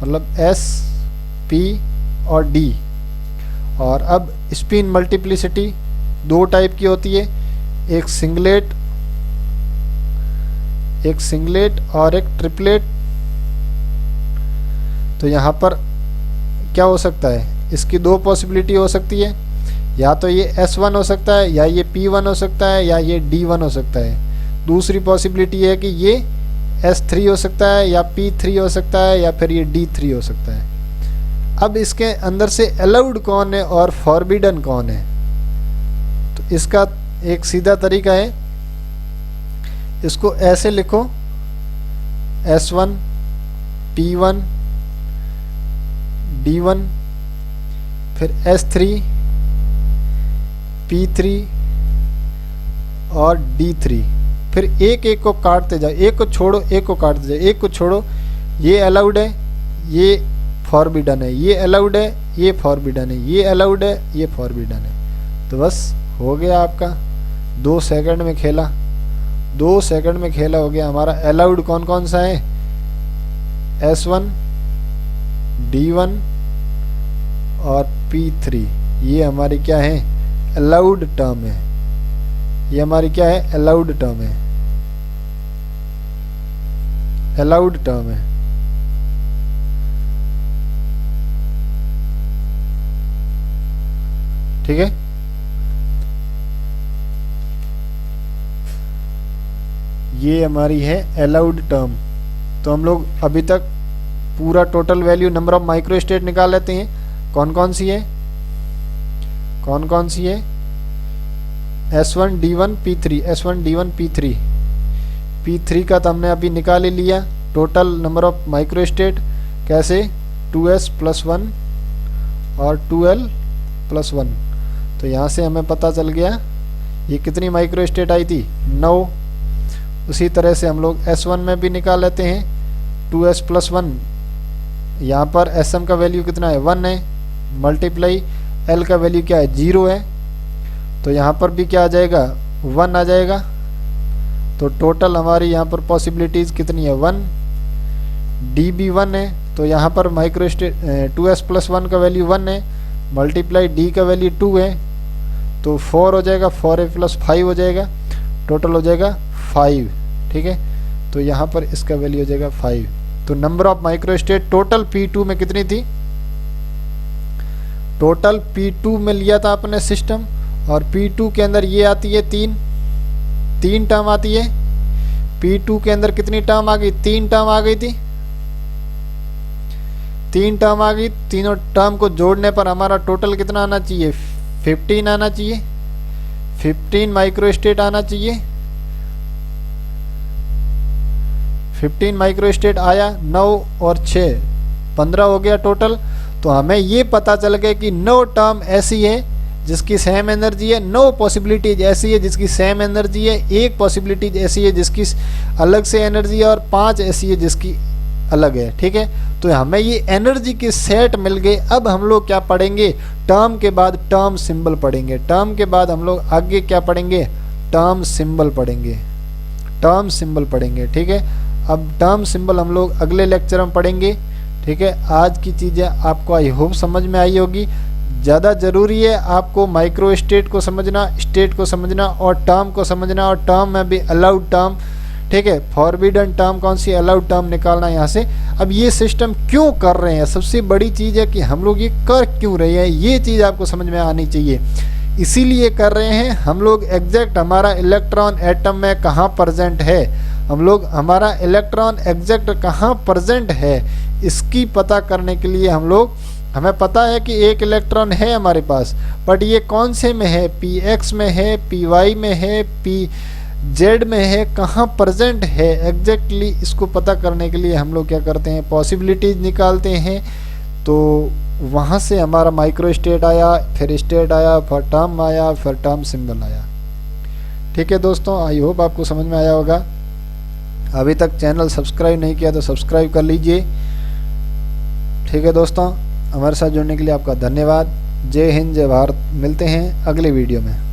मतलब S P और D। और अब स्पिन मल्टीप्लिसिटी दो टाइप की होती है, एक सिंगलेट और एक ट्रिपलेट। तो यहाँ पर क्या हो सकता है, इसकी दो पॉसिबिलिटी हो सकती है, या तो ये S1 हो सकता है, या ये P1 हो सकता है, या ये D1 हो सकता है। दूसरी पॉसिबिलिटी है कि ये S3 हो सकता है, या P3 हो सकता है, या फिर ये D3 हो सकता है। अब इसके अंदर से अलाउड कौन है और फॉरबिडन कौन है, तो इसका एक सीधा तरीका है, इसको ऐसे लिखो S1 P1 D1 फिर S3 P3 और D3, फिर एक एक को काटते जाओ, एक को छोड़ो एक को काटते जाओ, एक को छोड़ो, ये अलाउड है ये फॉरबिडन है, ये अलाउड है ये फॉरबिडन है, ये अलाउड है ये फॉरबिडन है। तो बस हो गया आपका 2 सेकंड में खेला, 2 सेकंड में खेला हो गया हमारा। अलाउड कौन कौन सा है, S1 D1 और P3, ये हमारी क्या है अलाउड टर्म है, ये हमारी क्या है अलाउड टर्म है, अलाउड टर्म है। ठीक है, ये हमारी है अलाउड टर्म। तो हम लोग अभी तक पूरा total value number of micro state निकाल लेते हैं। कौन कौन सी है, कौन कौन सी है, S1 D1 P3, S1 D1 P3, P3 का तो हमने अभी निकाल ही लिया। Total number of micro state कैसे, 2S प्लस 1 और 2L प्लस 1। तो यहाँ से हमें पता चल गया ये कितनी माइक्रो स्टेट आई थी, 9। उसी तरह से हम लोग S1 में भी निकाल लेते हैं, 2S प्लस 1, यहाँ पर SM का वैल्यू कितना है 1 है, मल्टीप्लाई L का वैल्यू क्या है 0 है, तो यहाँ पर भी क्या आ जाएगा 1 आ जाएगा। तो टोटल हमारी यहाँ पर पॉसिबिलिटीज़ कितनी है 1, D भी 1 है, तो यहाँ पर माइक्रो स्टेट 2S प्लस 1 का वैल्यू 1 है, मल्टीप्लाई D का वैल्यू 2 है, तो 4 हो जाएगा, 4A प्लस 5 हो जाएगा, टोटल हो जाएगा 5। ठीक है, तो यहाँ पर इसका वैल्यू हो जाएगा 5। तो number of micro state total P2 में कितनी थी, टोटल P2 में लिया था अपने सिस्टम, और P2 के अंदर ये आती है 3 टर्म आती है। P2 के अंदर कितनी टर्म आ गई, 3 टर्म आ गई थी, 3 टर्म आ गई। तीनों टर्म को जोड़ने पर हमारा टोटल कितना आना चाहिए, 15 आना चाहिए, 15 माइक्रो स्टेट आना चाहिए। 15 माइक्रो स्टेट आया, 9 और 6 15 हो गया टोटल। तो हमें ये पता चल गया कि 9 टर्म ऐसी है जिसकी सेम एनर्जी है, 9 पॉसिबिलिटीज ऐसी है जिसकी सेम एनर्जी है, 1 पॉसिबिलिटीज ऐसी है जिसकी अलग से एनर्जी है, और 5 ऐसी है जिसकी अलग है। ठीक है, तो हमें ये एनर्जी के सेट मिल गए। अब हम लोग क्या पढ़ेंगे, टर्म के बाद टर्म सिंबल पढ़ेंगे, टर्म के बाद हम लोग आगे क्या पढ़ेंगे, टर्म सिंबल पढ़ेंगे, टर्म सिंबल पढ़ेंगे। ठीक है, अब टर्म सिंबल हम लोग अगले लेक्चर में पढ़ेंगे। ठीक है, आज की चीज़ें आपको आई होप समझ में आई होगी। ज़्यादा ज़रूरी है आपको माइक्रो स्टेट को समझना, स्टेट को समझना, और टर्म को समझना, और टर्म में भी अलाउड टर्म, ठीक है, फॉरबिडन टर्म कौन सी, अलाउड टर्म निकालना यहाँ से। अब ये सिस्टम क्यों कर रहे हैं, सबसे बड़ी चीज़ है कि हम लोग ये कर क्यों रहे हैं, ये चीज़ आपको समझ में आनी चाहिए। इसीलिए कर रहे हैं हम लोग, एग्जैक्ट हमारा इलेक्ट्रॉन एटम में कहाँ प्रेजेंट है, हम लोग हमारा इलेक्ट्रॉन एग्जैक्ट कहाँ प्रेजेंट है, इसकी पता करने के लिए हम लोग, हमें पता है कि एक इलेक्ट्रॉन है हमारे पास, बट ये कौन से में है, Px में है, Py में है, जेड में है, कहाँ प्रेजेंट है एग्जैक्टली, इसको पता करने के लिए हम लोग क्या करते हैं, पॉसिबिलिटीज निकालते हैं। तो वहाँ से हमारा माइक्रो स्टेट आया, फिर स्टेट आया, फिर टर्म आया, फिर टर्म सिंबल आया। ठीक है दोस्तों, आई होप आपको समझ में आया होगा। अभी तक चैनल सब्सक्राइब नहीं किया तो सब्सक्राइब कर लीजिए। ठीक है दोस्तों, हमारे साथ जुड़ने के लिए आपका धन्यवाद। जय हिंद, जय भारत। मिलते हैं अगले वीडियो में।